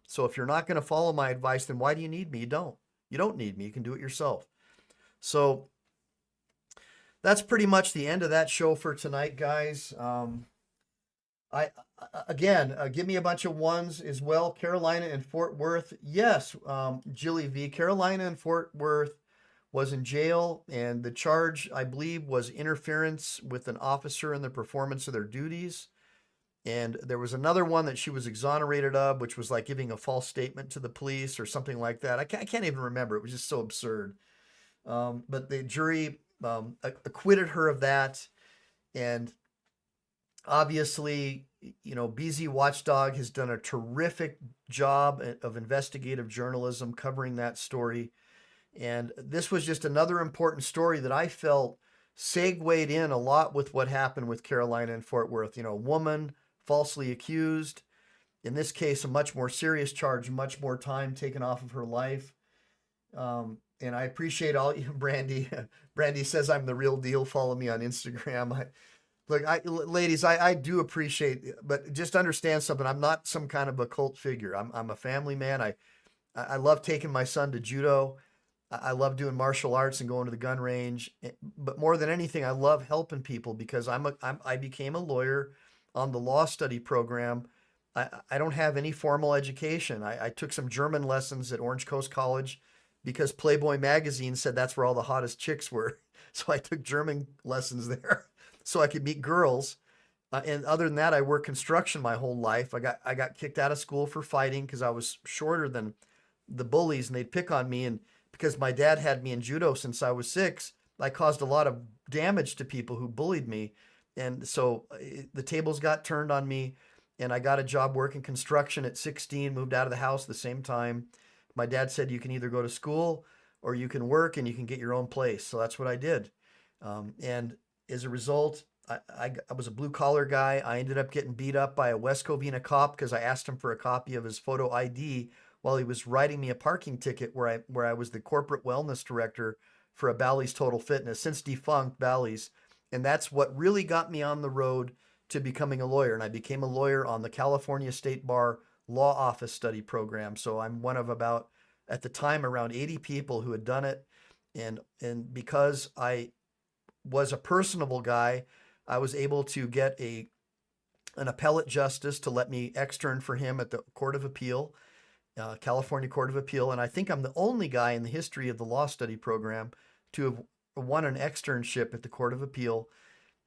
Speaker 1: So if you're not going to follow my advice, then why do you need me? You don't. You don't need me. You can do it yourself. So that's pretty much the end of that show for tonight, guys. Give me a bunch of ones as well. Carolina and Fort Worth. Yes, Jilly V. Carolina and Fort Worth was in jail, and the charge, I believe, was interference with an officer in the performance of their duties. And there was another one that she was exonerated of, which was like giving a false statement to the police or something like that. I can't even remember. It was just so absurd. But the jury acquitted her of that. And obviously, BZ Watchdog has done a terrific job of investigative journalism covering that story. And this was just another important story that I felt segued in a lot with what happened with Carolina and Fort Worth. A woman falsely accused. In this case, a much more serious charge, much more time taken off of her life. And I appreciate all you, Brandy. Brandy says I'm the real deal. Follow me on Instagram. Ladies, I do appreciate, but just understand something. I'm not some kind of a cult figure. I'm a family man. I love taking my son to judo. I love doing martial arts and going to the gun range. But more than anything, I love helping people because I became a lawyer on the law study program. I don't have any formal education. I took some German lessons at Orange Coast College because Playboy magazine said that's where all the hottest chicks were. So I took German lessons there so I could meet girls. And other than that, I worked construction my whole life. I got kicked out of school for fighting because I was shorter than the bullies and they'd pick on me. And because my dad had me in judo since I was 6, I caused a lot of damage to people who bullied me. And so the tables got turned on me, and I got a job working construction at 16, moved out of the house at the same time. My dad said, you can either go to school or you can work and you can get your own place. So that's what I did. And as a result, I was a blue collar guy. I ended up getting beat up by a West Covina cop because I asked him for a copy of his photo ID while he was writing me a parking ticket where I was the corporate wellness director for a Bally's Total Fitness, since defunct Bally's. And that's what really got me on the road to becoming a lawyer. And I became a lawyer on the California State Bar Law Office Study Program. So I'm one of about, at the time, around 80 people who had done it. And because I was a personable guy, I was able to get an appellate justice to let me extern for him at the Court of Appeal. California Court of Appeal, and I think I'm the only guy in the history of the law study program to have won an externship at the Court of Appeal.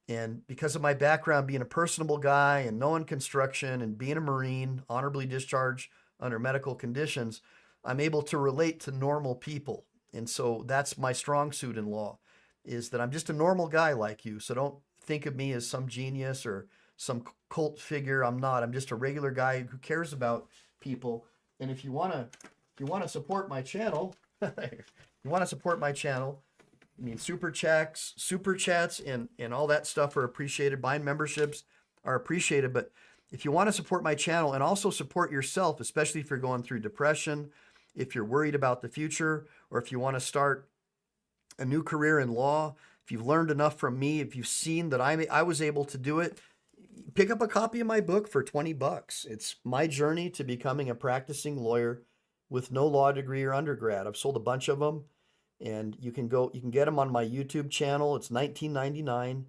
Speaker 1: And because of my background being a personable guy and knowing construction and being a Marine, honorably discharged under medical conditions, I'm able to relate to normal people. And so that's my strong suit in law, is that I'm just a normal guy like you. So don't think of me as some genius or some cult figure. I'm not. I'm just a regular guy who cares about people. And if you want to support my channel, I mean, super chats, and all that stuff are appreciated. Buying memberships are appreciated. But if you want to support my channel and also support yourself, especially if you're going through depression, if you're worried about the future, or if you want to start a new career in law, if you've learned enough from me, if you've seen that I was able to do it, pick up a copy of my book for $20. It's my journey to becoming a practicing lawyer with no law degree or undergrad. I've sold a bunch of them, and you can get them on my YouTube channel. It's $19.99,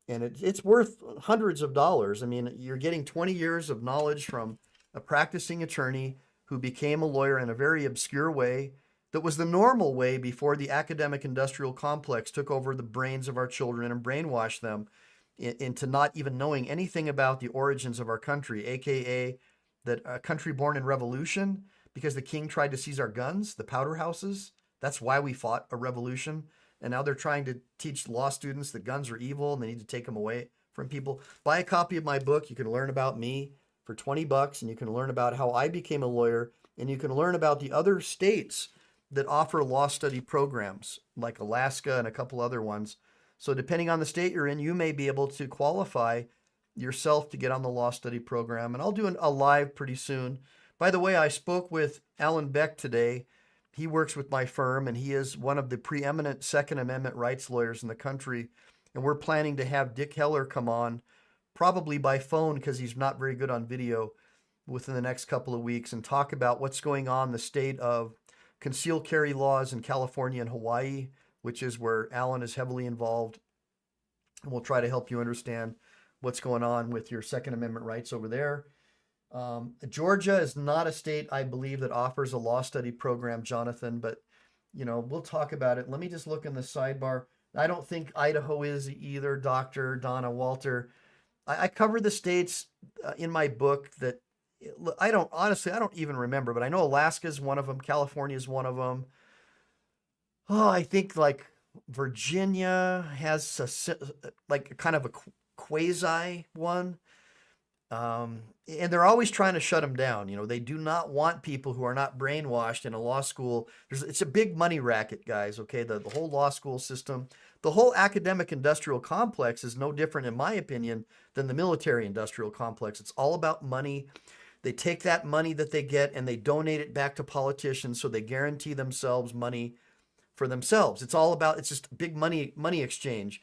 Speaker 1: and it's worth hundreds of dollars. I mean, you're getting 20 years of knowledge from a practicing attorney who became a lawyer in a very obscure way that was the normal way before the academic industrial complex took over the brains of our children and brainwashed them into not even knowing anything about the origins of our country, aka that a country born in revolution because the king tried to seize our guns, the powder houses. That's why we fought a revolution. And now they're trying to teach law students that guns are evil and they need to take them away from people. Buy a copy of my book. You can learn about me for $20, and you can learn about how I became a lawyer, and you can learn about the other states that offer law study programs like Alaska and a couple other ones. So depending on the state you're in, you may be able to qualify yourself to get on the law study program. And I'll do a live pretty soon. By the way, I spoke with Alan Beck today. He works with my firm, and he is one of the preeminent Second Amendment rights lawyers in the country. And we're planning to have Dick Heller come on, probably by phone because he's not very good on video, within the next couple of weeks, and talk about what's going on in the state of concealed carry laws in California and Hawaii, which is where Alan is heavily involved. And we'll try to help you understand what's going on with your Second Amendment rights over there. Georgia is not a state, I believe, that offers a law study program, Jonathan, but we'll talk about it. Let me just look in the sidebar. I don't think Idaho is either, Dr. Donna Walter. I cover the states in my book that I don't even remember, but I know Alaska is one of them. California is one of them. Oh, I think like Virginia has like kind of a quasi one. And they're always trying to shut them down. They do not want people who are not brainwashed in a law school. It's a big money racket, guys. Okay. The whole law school system, the whole academic industrial complex is no different, in my opinion, than the military industrial complex. It's all about money. They take that money that they get and they donate it back to politicians. So they guarantee themselves money for themselves. It's just big money exchange.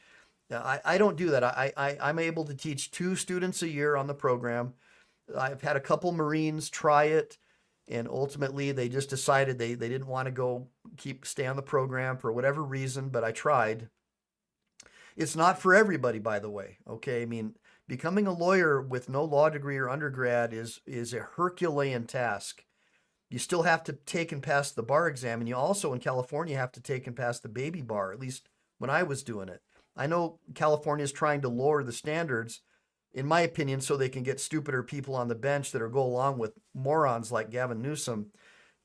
Speaker 1: I don't do that. I'm able to teach 2 students a year on the program. I've had a couple Marines try it, and ultimately they just decided they didn't want to stay on the program for whatever reason, but I tried. It's not for everybody, by the way. Okay. I mean, becoming a lawyer with no law degree or undergrad is a Herculean task. You still have to take and pass the bar exam, and you also in California have to take and pass the baby bar, at least when I was doing it. I know California is trying to lower the standards, in my opinion, so they can get stupider people on the bench that go along with morons like Gavin Newsom.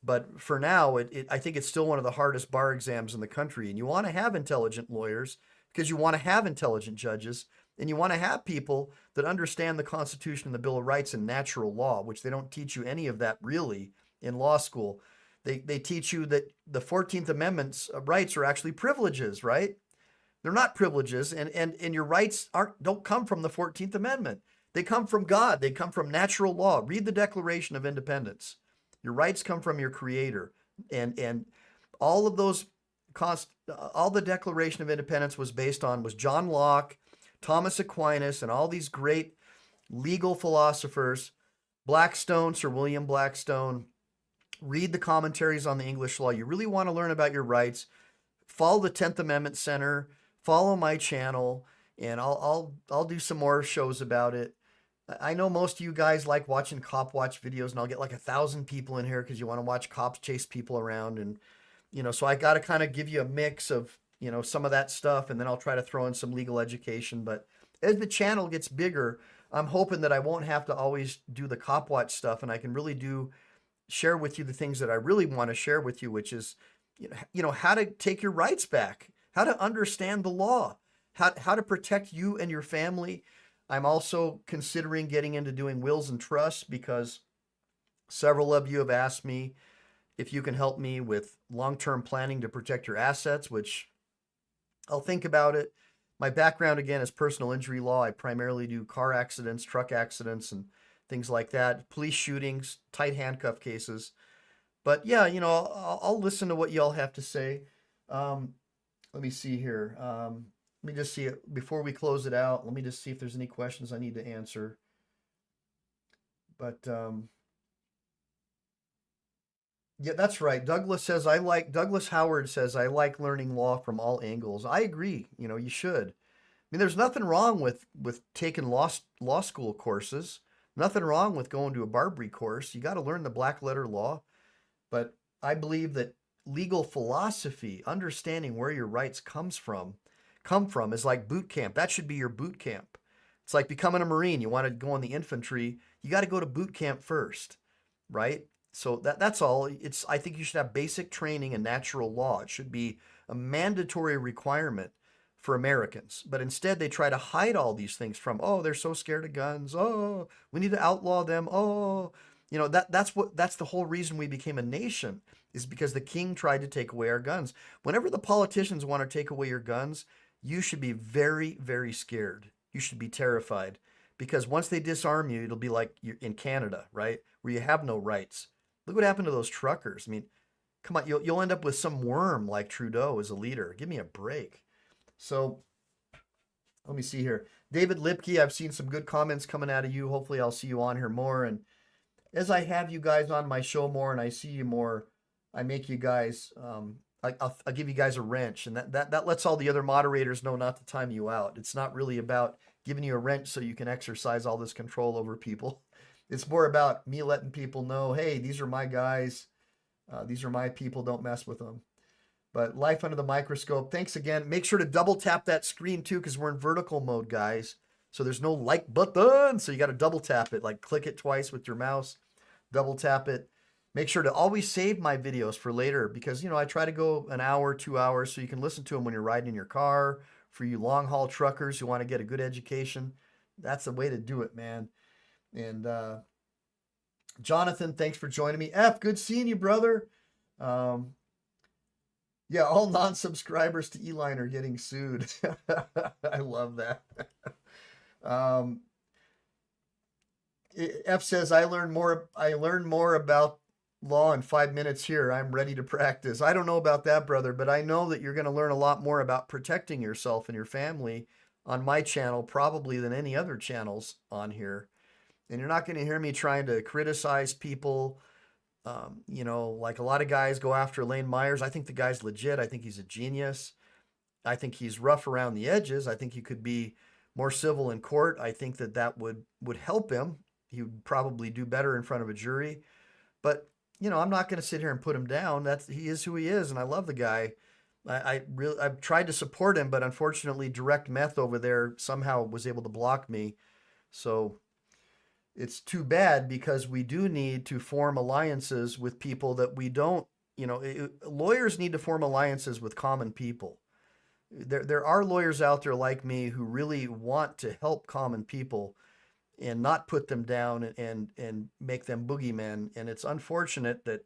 Speaker 1: But for now, I think it's still one of the hardest bar exams in the country. And you want to have intelligent lawyers because you want to have intelligent judges, and you want to have people that understand the Constitution and the Bill of Rights and natural law, which they don't teach you any of that really in law school. They teach you that the 14th Amendment's rights are actually privileges, right? They're not privileges, and your rights don't come from the 14th Amendment. They come from God. They come from natural law. Read the Declaration of Independence. Your rights come from your Creator, and all of those all the Declaration of Independence was based on was John Locke, Thomas Aquinas, and all these great legal philosophers. Blackstone, Sir William Blackstone. Read the commentaries on the English law. You really want to learn about your rights. Follow the 10th Amendment Center. Follow my channel, and I'll do some more shows about it. I know most of you guys like watching cop watch videos, and I'll get like 1,000 people in here because you want to watch cops chase people around, and so I got to kind of give you a mix of some of that stuff, and then I'll try to throw in some legal education. But as the channel gets bigger, I'm hoping that I won't have to always do the cop watch stuff, and I can really do share with you the things that I really want to share with you, which is, how to take your rights back, how to understand the law, how to protect you and your family. I'm also considering getting into doing wills and trusts because several of you have asked me if you can help me with long-term planning to protect your assets, which I'll think about it. My background, again, is personal injury law. I primarily do car accidents, truck accidents, and things like that, police shootings, tight handcuff cases. But yeah, I'll listen to what y'all have to say. Let me see here. Let me just see it before we close it out. Let me just see if there's any questions I need to answer. But yeah, that's right. Douglas Howard says, I like learning law from all angles. I agree. You should. I mean, there's nothing wrong with taking law school courses. Nothing wrong with going to a Barbary course. You got to learn the black letter law. But I believe that legal philosophy, understanding where your rights come from is like boot camp. That should be your boot camp. It's like becoming a Marine. You want to go in the infantry, you got to go to boot camp first, right? So that's all. I think you should have basic training in natural law. It should be a mandatory requirement for Americans. But instead they try to hide all these things from, oh, they're so scared of guns. Oh, we need to outlaw them. Oh, that's the whole reason we became a nation, is because the king tried to take away our guns. Whenever the politicians want to take away your guns, you should be very, very scared. You should be terrified, because once they disarm you, it'll be like you're in Canada, right? Where you have no rights. Look what happened to those truckers. I mean, come on, you'll end up with some worm like Trudeau as a leader. Give me a break. So let me see here. David Lipke, I've seen some good comments coming out of you. Hopefully I'll see you on here more. And as I have you guys on my show more and I see you more, I make you guys, I'll give you guys a wrench. And that lets all the other moderators know not to time you out. It's not really about giving you a wrench so you can exercise all this control over people. It's more about me letting people know, hey, these are my guys. These are my people. Don't mess with them. But life under the microscope. Thanks again. Make sure to double tap that screen too, because we're in vertical mode, guys. So there's no like button. So you got to double tap it, like click it twice with your mouse, double tap it. Make sure to always save my videos for later, because, I try to go an hour, 2 hours, so you can listen to them when you're riding in your car. For you long haul truckers who want to get a good education, that's the way to do it, man. And Jonathan, thanks for joining me. F, good seeing you, brother. Yeah, all non-subscribers to E-Line are getting sued. I love that. F says, I learned more about law in 5 minutes here. I'm ready to practice. I don't know about that, brother, but I know that you're going to learn a lot more about protecting yourself and your family on my channel, probably than any other channels on here. And you're not going to hear me trying to criticize people. Like a lot of guys go after Elaine Myers. I think the guy's legit. I think he's a genius. I think he's rough around the edges. I think he could be more civil in court. I think that would help him. He would probably do better in front of a jury. But, I'm not going to sit here and put him down. He is who he is, and I love the guy. I've tried to support him, but unfortunately Direct Meth over there somehow was able to block me. So it's too bad, because we do need to form alliances with people that we don't, lawyers need to form alliances with common people. There are lawyers out there like me who really want to help common people and not put them down and make them boogeymen. And it's unfortunate that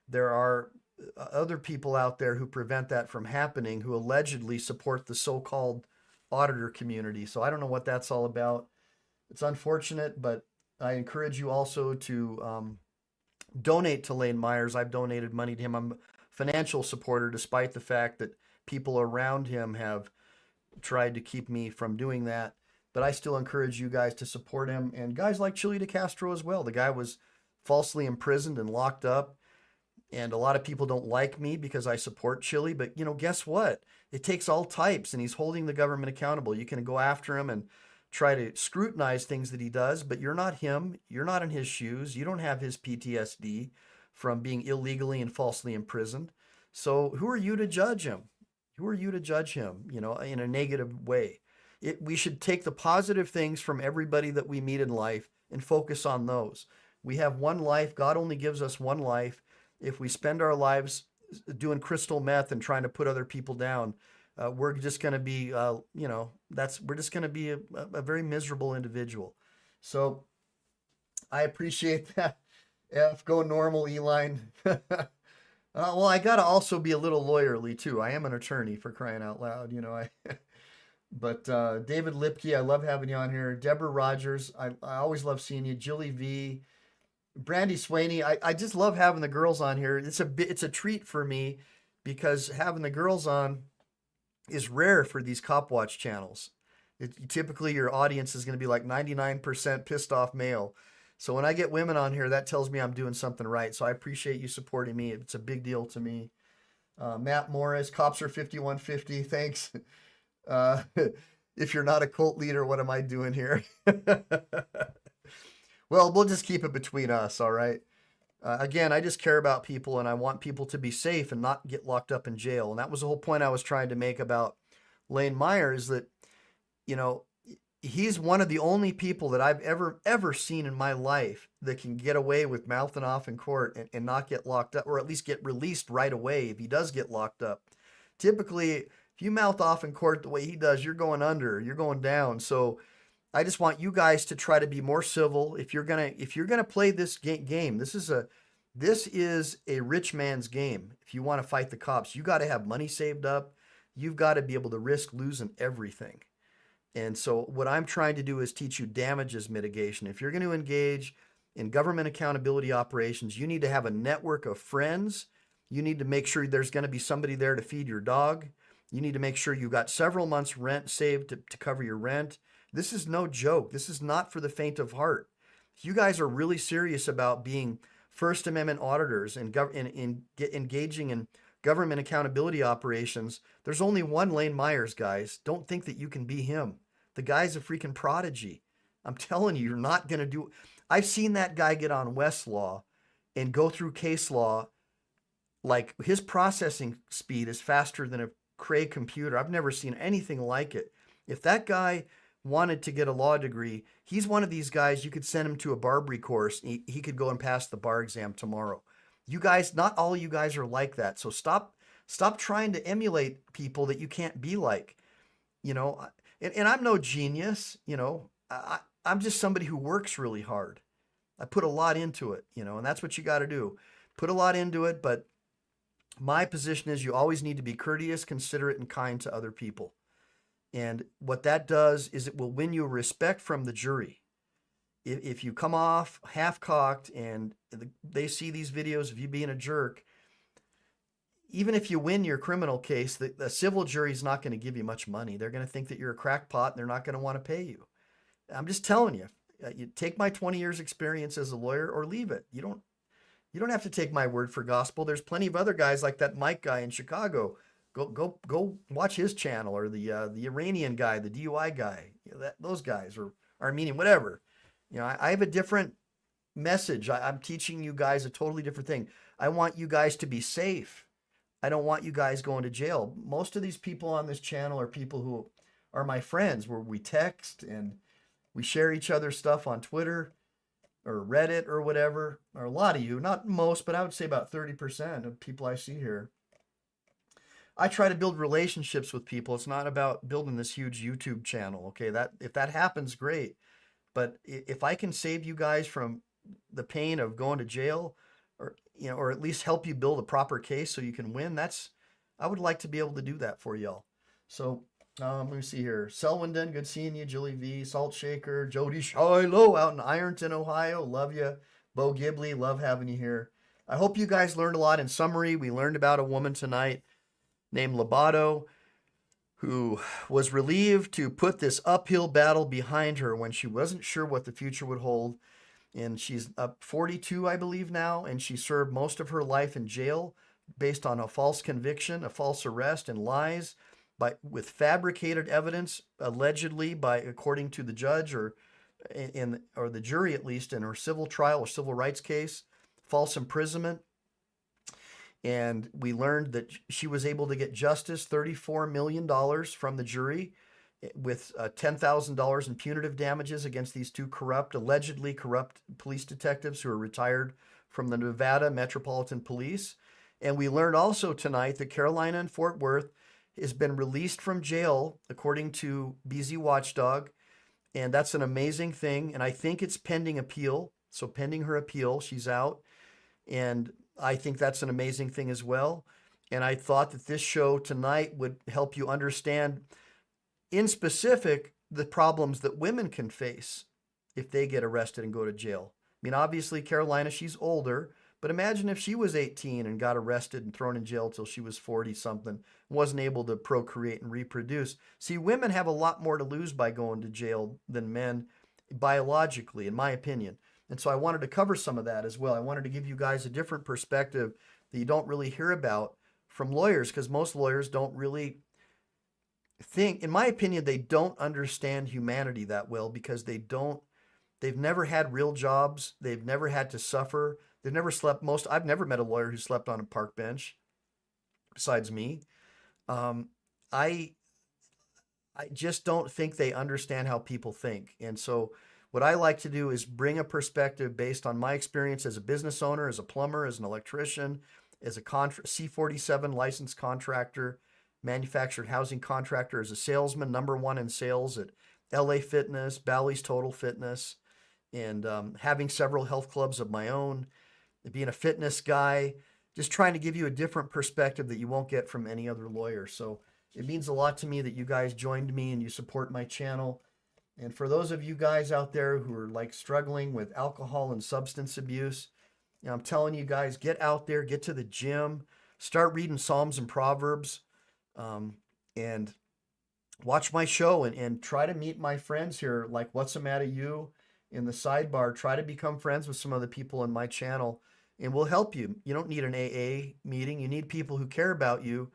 Speaker 1: there are other people out there who prevent that from happening, who allegedly support the so-called auditor community. So I don't know what that's all about. It's unfortunate, but I encourage you also to donate to Lane Myers. I've donated money to him. I'm a financial supporter, despite the fact that people around him have tried to keep me from doing that. But I still encourage you guys to support him, and guys like Chili de Castro as well. The guy was falsely imprisoned and locked up, and a lot of people don't like me because I support Chili. But guess what? It takes all types, and he's holding the government accountable. You can go after him and try to scrutinize things that he does, but you're not him. You're not in his shoes. You don't have his PTSD from being illegally and falsely imprisoned. So who are you to judge him? Who are you to judge him, in a negative way? We should take the positive things from everybody that we meet in life and focus on those. We have one life. God only gives us one life. If we spend our lives doing crystal meth and trying to put other people down, we're just going to be, we're just going to be a very miserable individual. So I appreciate that. F, go normal, Eline. Well, I got to also be a little lawyerly too. I am an attorney, for crying out loud, But David Lipke, I love having you on here. Deborah Rogers, I always love seeing you. Jilly V, Brandy Swaney, I just love having the girls on here. It's a treat for me because having the girls on is rare for these Cop Watch channels. Typically, your audience is going to be like 99% pissed off male. So when I get women on here, that tells me I'm doing something right. So I appreciate you supporting me. It's a big deal to me. Matt Morris, Cops are 5150. Thanks. If you're not a cult leader, what am I doing here? Well, we'll just keep it between us, all right? Again, I just care about people, and I want people to be safe and not get locked up in jail. And that was the whole point I was trying to make about Lane Meyer, is that, he's one of the only people that I've ever seen in my life that can get away with mouthing off in court and not get locked up, or at least get released right away if he does get locked up. Typically, if you mouth off in court the way he does, you're going under, you're going down. So I just want you guys to try to be more civil. If you're gonna play this game, this is a rich man's game. If you want to fight the cops, you got to have money saved up. You've got to be able to risk losing everything. And so what I'm trying to do is teach you damages mitigation. If you're going to engage in government accountability operations, you need to have a network of friends. You need to make sure there's going to be somebody there to feed your dog. You need to make sure you've got several months rent saved to cover your rent. This is no joke. This is not for the faint of heart. If you guys are really serious about being First Amendment auditors and engaging in government accountability operations, there's only one Lane Myers, guys. Don't think that you can be him. The guy's a freaking prodigy. I'm telling you, you're not going to do. I've seen that guy get on Westlaw and go through case law. Like, his processing speed is faster than a Cray computer. I've never seen anything like it. If that guy wanted to get a law degree, he's one of these guys, you could send him to a Barbary course. He could go and pass the bar exam tomorrow. You guys, not all you guys are like that. So stop trying to emulate people that you can't be like, and I'm no genius, I'm just somebody who works really hard. I put a lot into it, and that's what you got to do. Put a lot into it, but my position is you always need to be courteous, considerate, and kind to other people. And what that does is it will win you respect from the jury. If you come off half-cocked and they see these videos of you being a jerk, even if you win your criminal case, the civil jury is not going to give you much money. They're going to think that you're a crackpot and they're not going to want to pay you. I'm just telling you, you take my 20 years experience as a lawyer or leave it. You don't have to take my word for gospel. There's plenty of other guys like that Mike guy in Chicago. Go watch his channel, or the Iranian guy, the DUI guy. Those guys, or Armenian, whatever. I have a different message. I'm teaching you guys a totally different thing. I want you guys to be safe. I don't want you guys going to jail. Most of these people on this channel are people who are my friends, where we text and we share each other's stuff on Twitter or Reddit or whatever. Or a lot of you, not most, but I would say about 30% of people I see here. I try to build relationships with people. It's not about building this huge YouTube channel. Okay, if that happens, great. But if I can save you guys from the pain of going to jail, or at least help you build a proper case so you can win, I would like to be able to do that for y'all. So let me see here. Selwyn, good seeing you. Julie V, Salt Shaker, Jody Shiloh out in Ironton, Ohio. Love you. Bo Ghibli, love having you here. I hope you guys learned a lot. In summary, we learned about a woman tonight named Lobato, who was relieved to put this uphill battle behind her when she wasn't sure what the future would hold. And she's up 42, I believe now, and she served most of her life in jail based on a false conviction, a false arrest, and lies, with fabricated evidence, allegedly according to the judge or the jury, at least, in her civil trial or civil rights case, false imprisonment. And we learned that she was able to get justice, $34 million from the jury. with $10,000 in punitive damages against these two allegedly corrupt police detectives who are retired from the Nevada Metropolitan Police. And we learned also tonight that Carolina and Fort Worth has been released from jail, according to BZ Watchdog. And that's an amazing thing. And I think it's pending appeal. So pending her appeal, she's out. And I think that's an amazing thing as well. And I thought that this show tonight would help you understand, in specific, the problems that women can face if they get arrested and go to jail. I mean, obviously, Carolina, she's older, but imagine if she was 18 and got arrested and thrown in jail till she was 40 something, wasn't able to procreate and reproduce. See, women have a lot more to lose by going to jail than men, biologically, in my opinion. And so I wanted to cover some of that as well. I wanted to give you guys a different perspective that you don't really hear about from lawyers, because most lawyers don't really think, in my opinion, they don't understand humanity that well, because they've never had real jobs. They've never had to suffer. They've never slept. I've never met a lawyer who slept on a park bench besides me. I just don't think they understand how people think. And so what I like to do is bring a perspective based on my experience as a business owner, as a plumber, as an electrician, as a C-47 licensed contractor, manufactured housing contractor, as a salesman, #1 in sales at LA Fitness, Bally's Total Fitness, and having several health clubs of my own, being a fitness guy, just trying to give you a different perspective that you won't get from any other lawyer. So it means a lot to me that you guys joined me and you support my channel. And for those of you guys out there who are like struggling with alcohol and substance abuse, I'm telling you guys, get out there, get to the gym, start reading Psalms and Proverbs, and watch my show and try to meet my friends here, like What's the Matter You in the sidebar. Try to become friends with some of the people in my channel, and we'll help you. You don't need an AA meeting. You need people who care about you.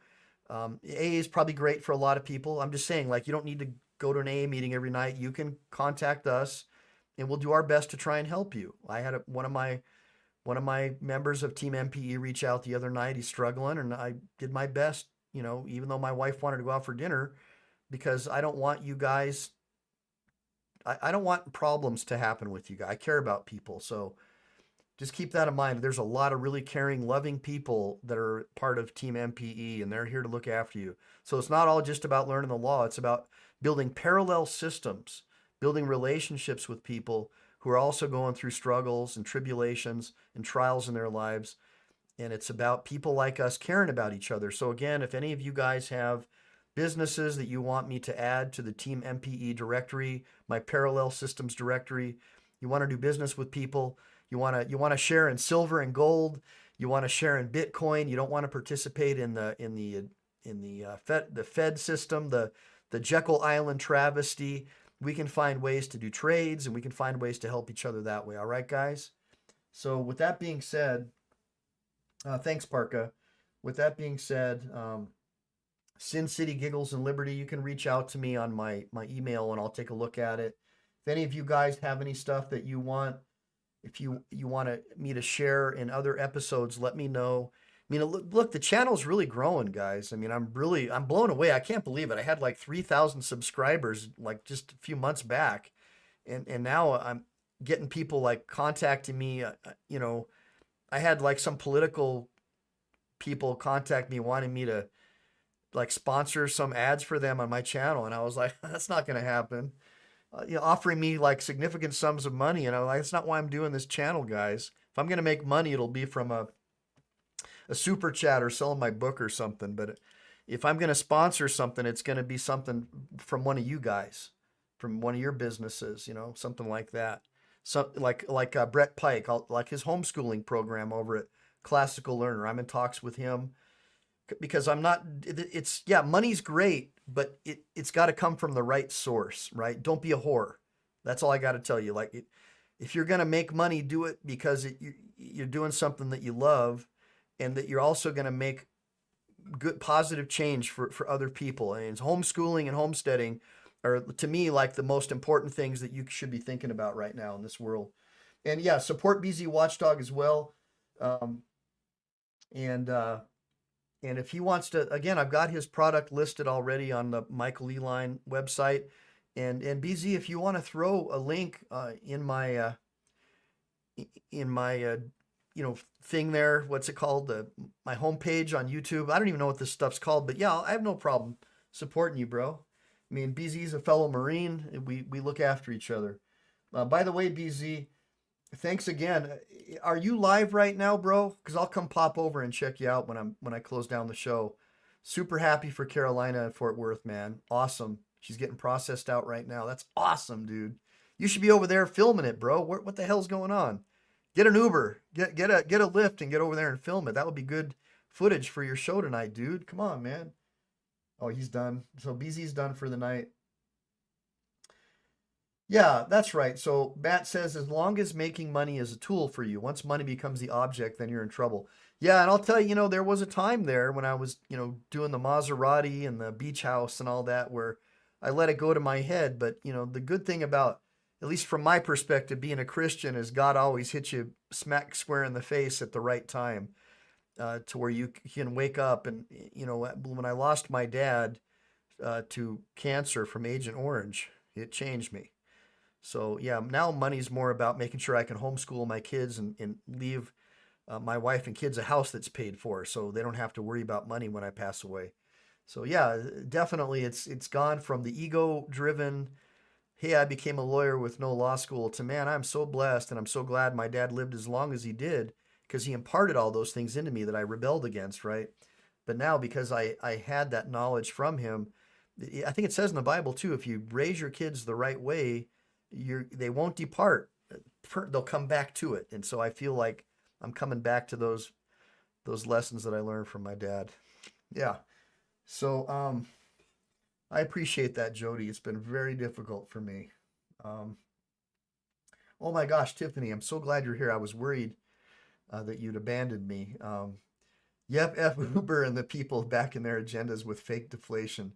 Speaker 1: AA is probably great for a lot of people. I'm just saying, like, you don't need to go to an AA meeting every night. You can contact us, and we'll do our best to try and help you. I had one of my members of Team MPE reach out the other night. He's struggling, and I did my best, even though my wife wanted to go out for dinner, because I don't want you guys, I don't want problems to happen with you guys. I care about people. So just keep that in mind. There's a lot of really caring, loving people that are part of Team MPE, and they're here to look after you. So it's not all just about learning the law. It's about building parallel systems, building relationships with people who are also going through struggles and tribulations and trials in their lives. And it's about people like us caring about each other. So again, if any of you guys have businesses that you want me to add to the Team MPE directory, my parallel systems directory, you want to do business with people, you want to share in silver and gold, you want to share in Bitcoin, you don't want to participate in the Fed system, the Jekyll Island travesty, we can find ways to do trades, and we can find ways to help each other that way. All right, guys? So with that being said, thanks, Parka. With that being said, Sin City Giggles and Liberty, you can reach out to me on my email, and I'll take a look at it. If any of you guys have any stuff that you want, if you want me to share in other episodes, let me know. I mean, look, the channel's really growing, guys. I mean, I'm blown away. I can't believe it. I had like 3,000 subscribers like just a few months back. And now I'm getting people like contacting me. I had like some political people contact me wanting me to like sponsor some ads for them on my channel. And I was like, that's not going to happen. Offering me like significant sums of money. And I'm like, that's not why I'm doing this channel, guys. If I'm going to make money, it'll be from a super chat or selling my book or something. But if I'm going to sponsor something, it's going to be something from one of you guys, from one of your businesses, something like that. Something like Brett Pike, like his homeschooling program over at Classical Learner. I'm in talks with him because money's great, but it's got to come from the right source, right? Don't be a whore. That's all I got to tell you. Like, if you're going to make money, do it because you're doing something that you love, and that you're also going to make good, positive change for other people. And homeschooling and homesteading are, to me, like the most important things that you should be thinking about right now in this world. And yeah, support BZ Watchdog as well. And if he wants to, again, I've got his product listed already on the Michael Eline website. And BZ, if you want to throw a link in my thing there, what's it called? My homepage on YouTube. I don't even know what this stuff's called, but yeah, I have no problem supporting you, bro. I mean, BZ's a fellow Marine. We look after each other. By the way, BZ, thanks again. Are you live right now, bro? Because I'll come pop over and check you out when I close down the show. Super happy for Carolina and Fort Worth, man. Awesome. She's getting processed out right now. That's awesome, dude. You should be over there filming it, bro. What the hell's going on? Get an Uber, get a Lyft, and get over there and film it. That would be good footage for your show tonight, dude. Come on, man. Oh, he's done. So BZ's done for the night. Yeah, that's right. So Matt says, as long as making money is a tool for you, once money becomes the object, then you're in trouble. Yeah, and I'll tell you, there was a time there when I was, doing the Maserati and the beach house and all that where I let it go to my head. But, the good thing about, at least from my perspective, being a Christian is God always hits you smack square in the face at the right time to where you can wake up. And, when I lost my dad to cancer from Agent Orange, it changed me. So yeah, now money's more about making sure I can homeschool my kids and leave my wife and kids a house that's paid for, so they don't have to worry about money when I pass away. So yeah, definitely it's gone from the ego-driven, hey, I became a lawyer with no law school, to man, I'm so blessed and I'm so glad my dad lived as long as he did because he imparted all those things into me that I rebelled against, right? But now because I had that knowledge from him, I think it says in the Bible too, if you raise your kids the right way, they won't depart. They'll come back to it. And so I feel like I'm coming back to those lessons that I learned from my dad. Yeah. So I appreciate that, Jody. It's been very difficult for me. Oh my gosh, Tiffany, I'm so glad you're here. I was worried that you'd abandoned me. Yep, F Uber and the people back in their agendas with fake deflation.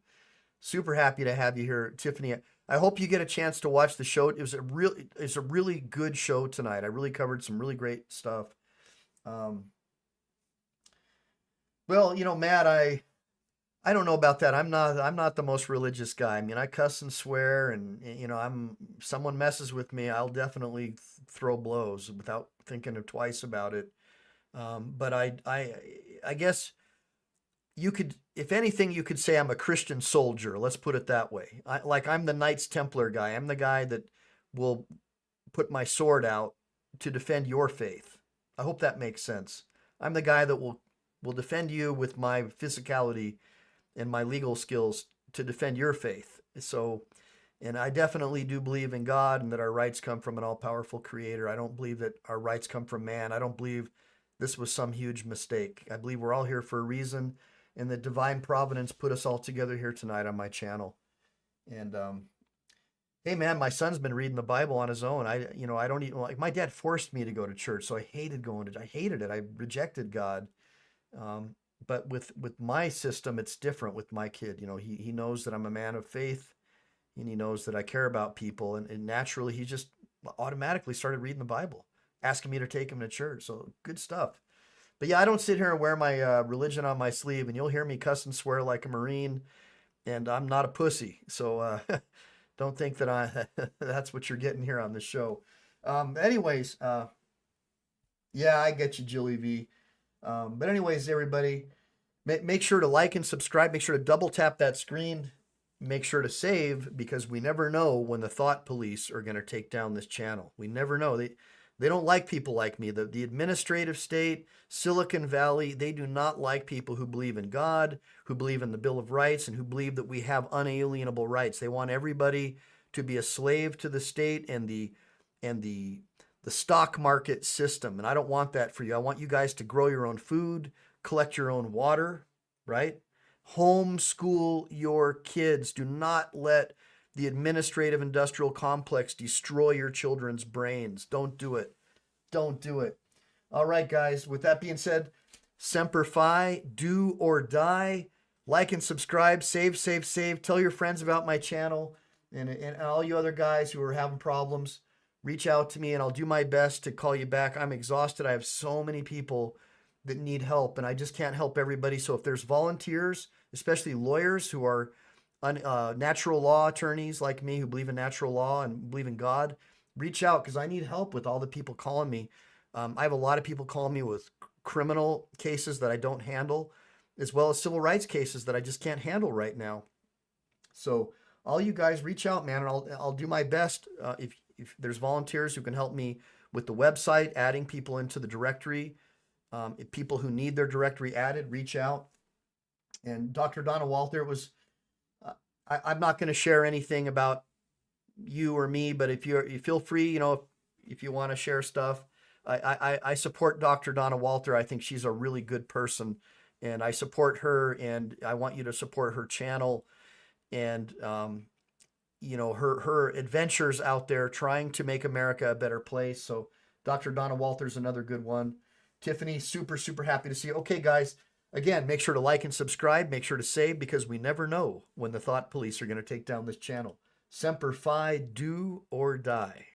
Speaker 1: Super happy to have you here, Tiffany. I hope you get a chance to watch the show. It's a really good show tonight. I really covered some really great stuff. Well, Matt, I don't know about that. I'm not the most religious guy. I mean, I cuss and swear, and someone messes with me, I'll definitely throw blows without thinking twice about it. But I guess you could, if anything, you could say I'm a Christian soldier. Let's put it that way. I'm the Knights Templar guy. I'm the guy that will put my sword out to defend your faith. I hope that makes sense. I'm the guy that will defend you with my physicality and my legal skills to defend your faith. So, and I definitely do believe in God and that our rights come from an all-powerful creator. I don't believe that our rights come from man. I don't believe this was some huge mistake. I believe we're all here for a reason, and that divine providence put us all together here tonight on my channel. And hey man, my son's been reading the Bible on his own. I don't even, like, my dad forced me to go to church, so I hated it. I rejected God. But with my system, it's different with my kid. He knows that I'm a man of faith, and he knows that I care about people, and naturally he just automatically started reading the Bible, asking me to take him to church. So good stuff. But yeah, I don't sit here and wear my religion on my sleeve, and you'll hear me cuss and swear like a Marine, and I'm not a pussy. So don't think that that's what you're getting here on this show. Anyways, yeah, I get you, Jilly V. But anyways, everybody, make sure to like and subscribe. Make sure to double tap that screen. Make sure to save, because we never know when the thought police are going to take down this channel. We never know. They don't like people like me. The administrative state, Silicon Valley, they do not like people who believe in God, who believe in the Bill of Rights, and who believe that we have unalienable rights. They want everybody to be a slave to the state and the stock market system. And I don't want that for you. I want you guys to grow your own food, collect your own water, right? Homeschool your kids. Do not let the administrative industrial complex destroy your children's brains. Don't do it. Don't do it. All right, guys. With that being said, Semper Fi, do or die. Like and subscribe. Save. Tell your friends about my channel. And all you other guys who are having problems, reach out to me and I'll do my best to call you back. I'm exhausted. I have so many people that need help, and I just can't help everybody. So if there's volunteers, especially lawyers who are natural law attorneys like me who believe in natural law and believe in God, reach out because I need help with all the people calling me. I have a lot of people calling me with criminal cases that I don't handle, as well as civil rights cases that I just can't handle right now. So all you guys reach out, man, and I'll do my best. If there's volunteers who can help me with the website, adding people into the directory, if people who need their directory added, reach out. And Dr. Donna Walther, it was, I'm not going to share anything about you or me, but if you feel free, you know, if you want to share stuff, I support Dr. Donna Walther. I think she's a really good person, and I support her, and I want you to support her channel and you know, her adventures out there trying to make America a better place. So Dr. Donna Walther's another good one. Tiffany, super happy to see you. Okay, guys, again, make sure to like and subscribe. Make sure to save, because we never know when the thought police are going to take down this channel. Semper Fi, do or die.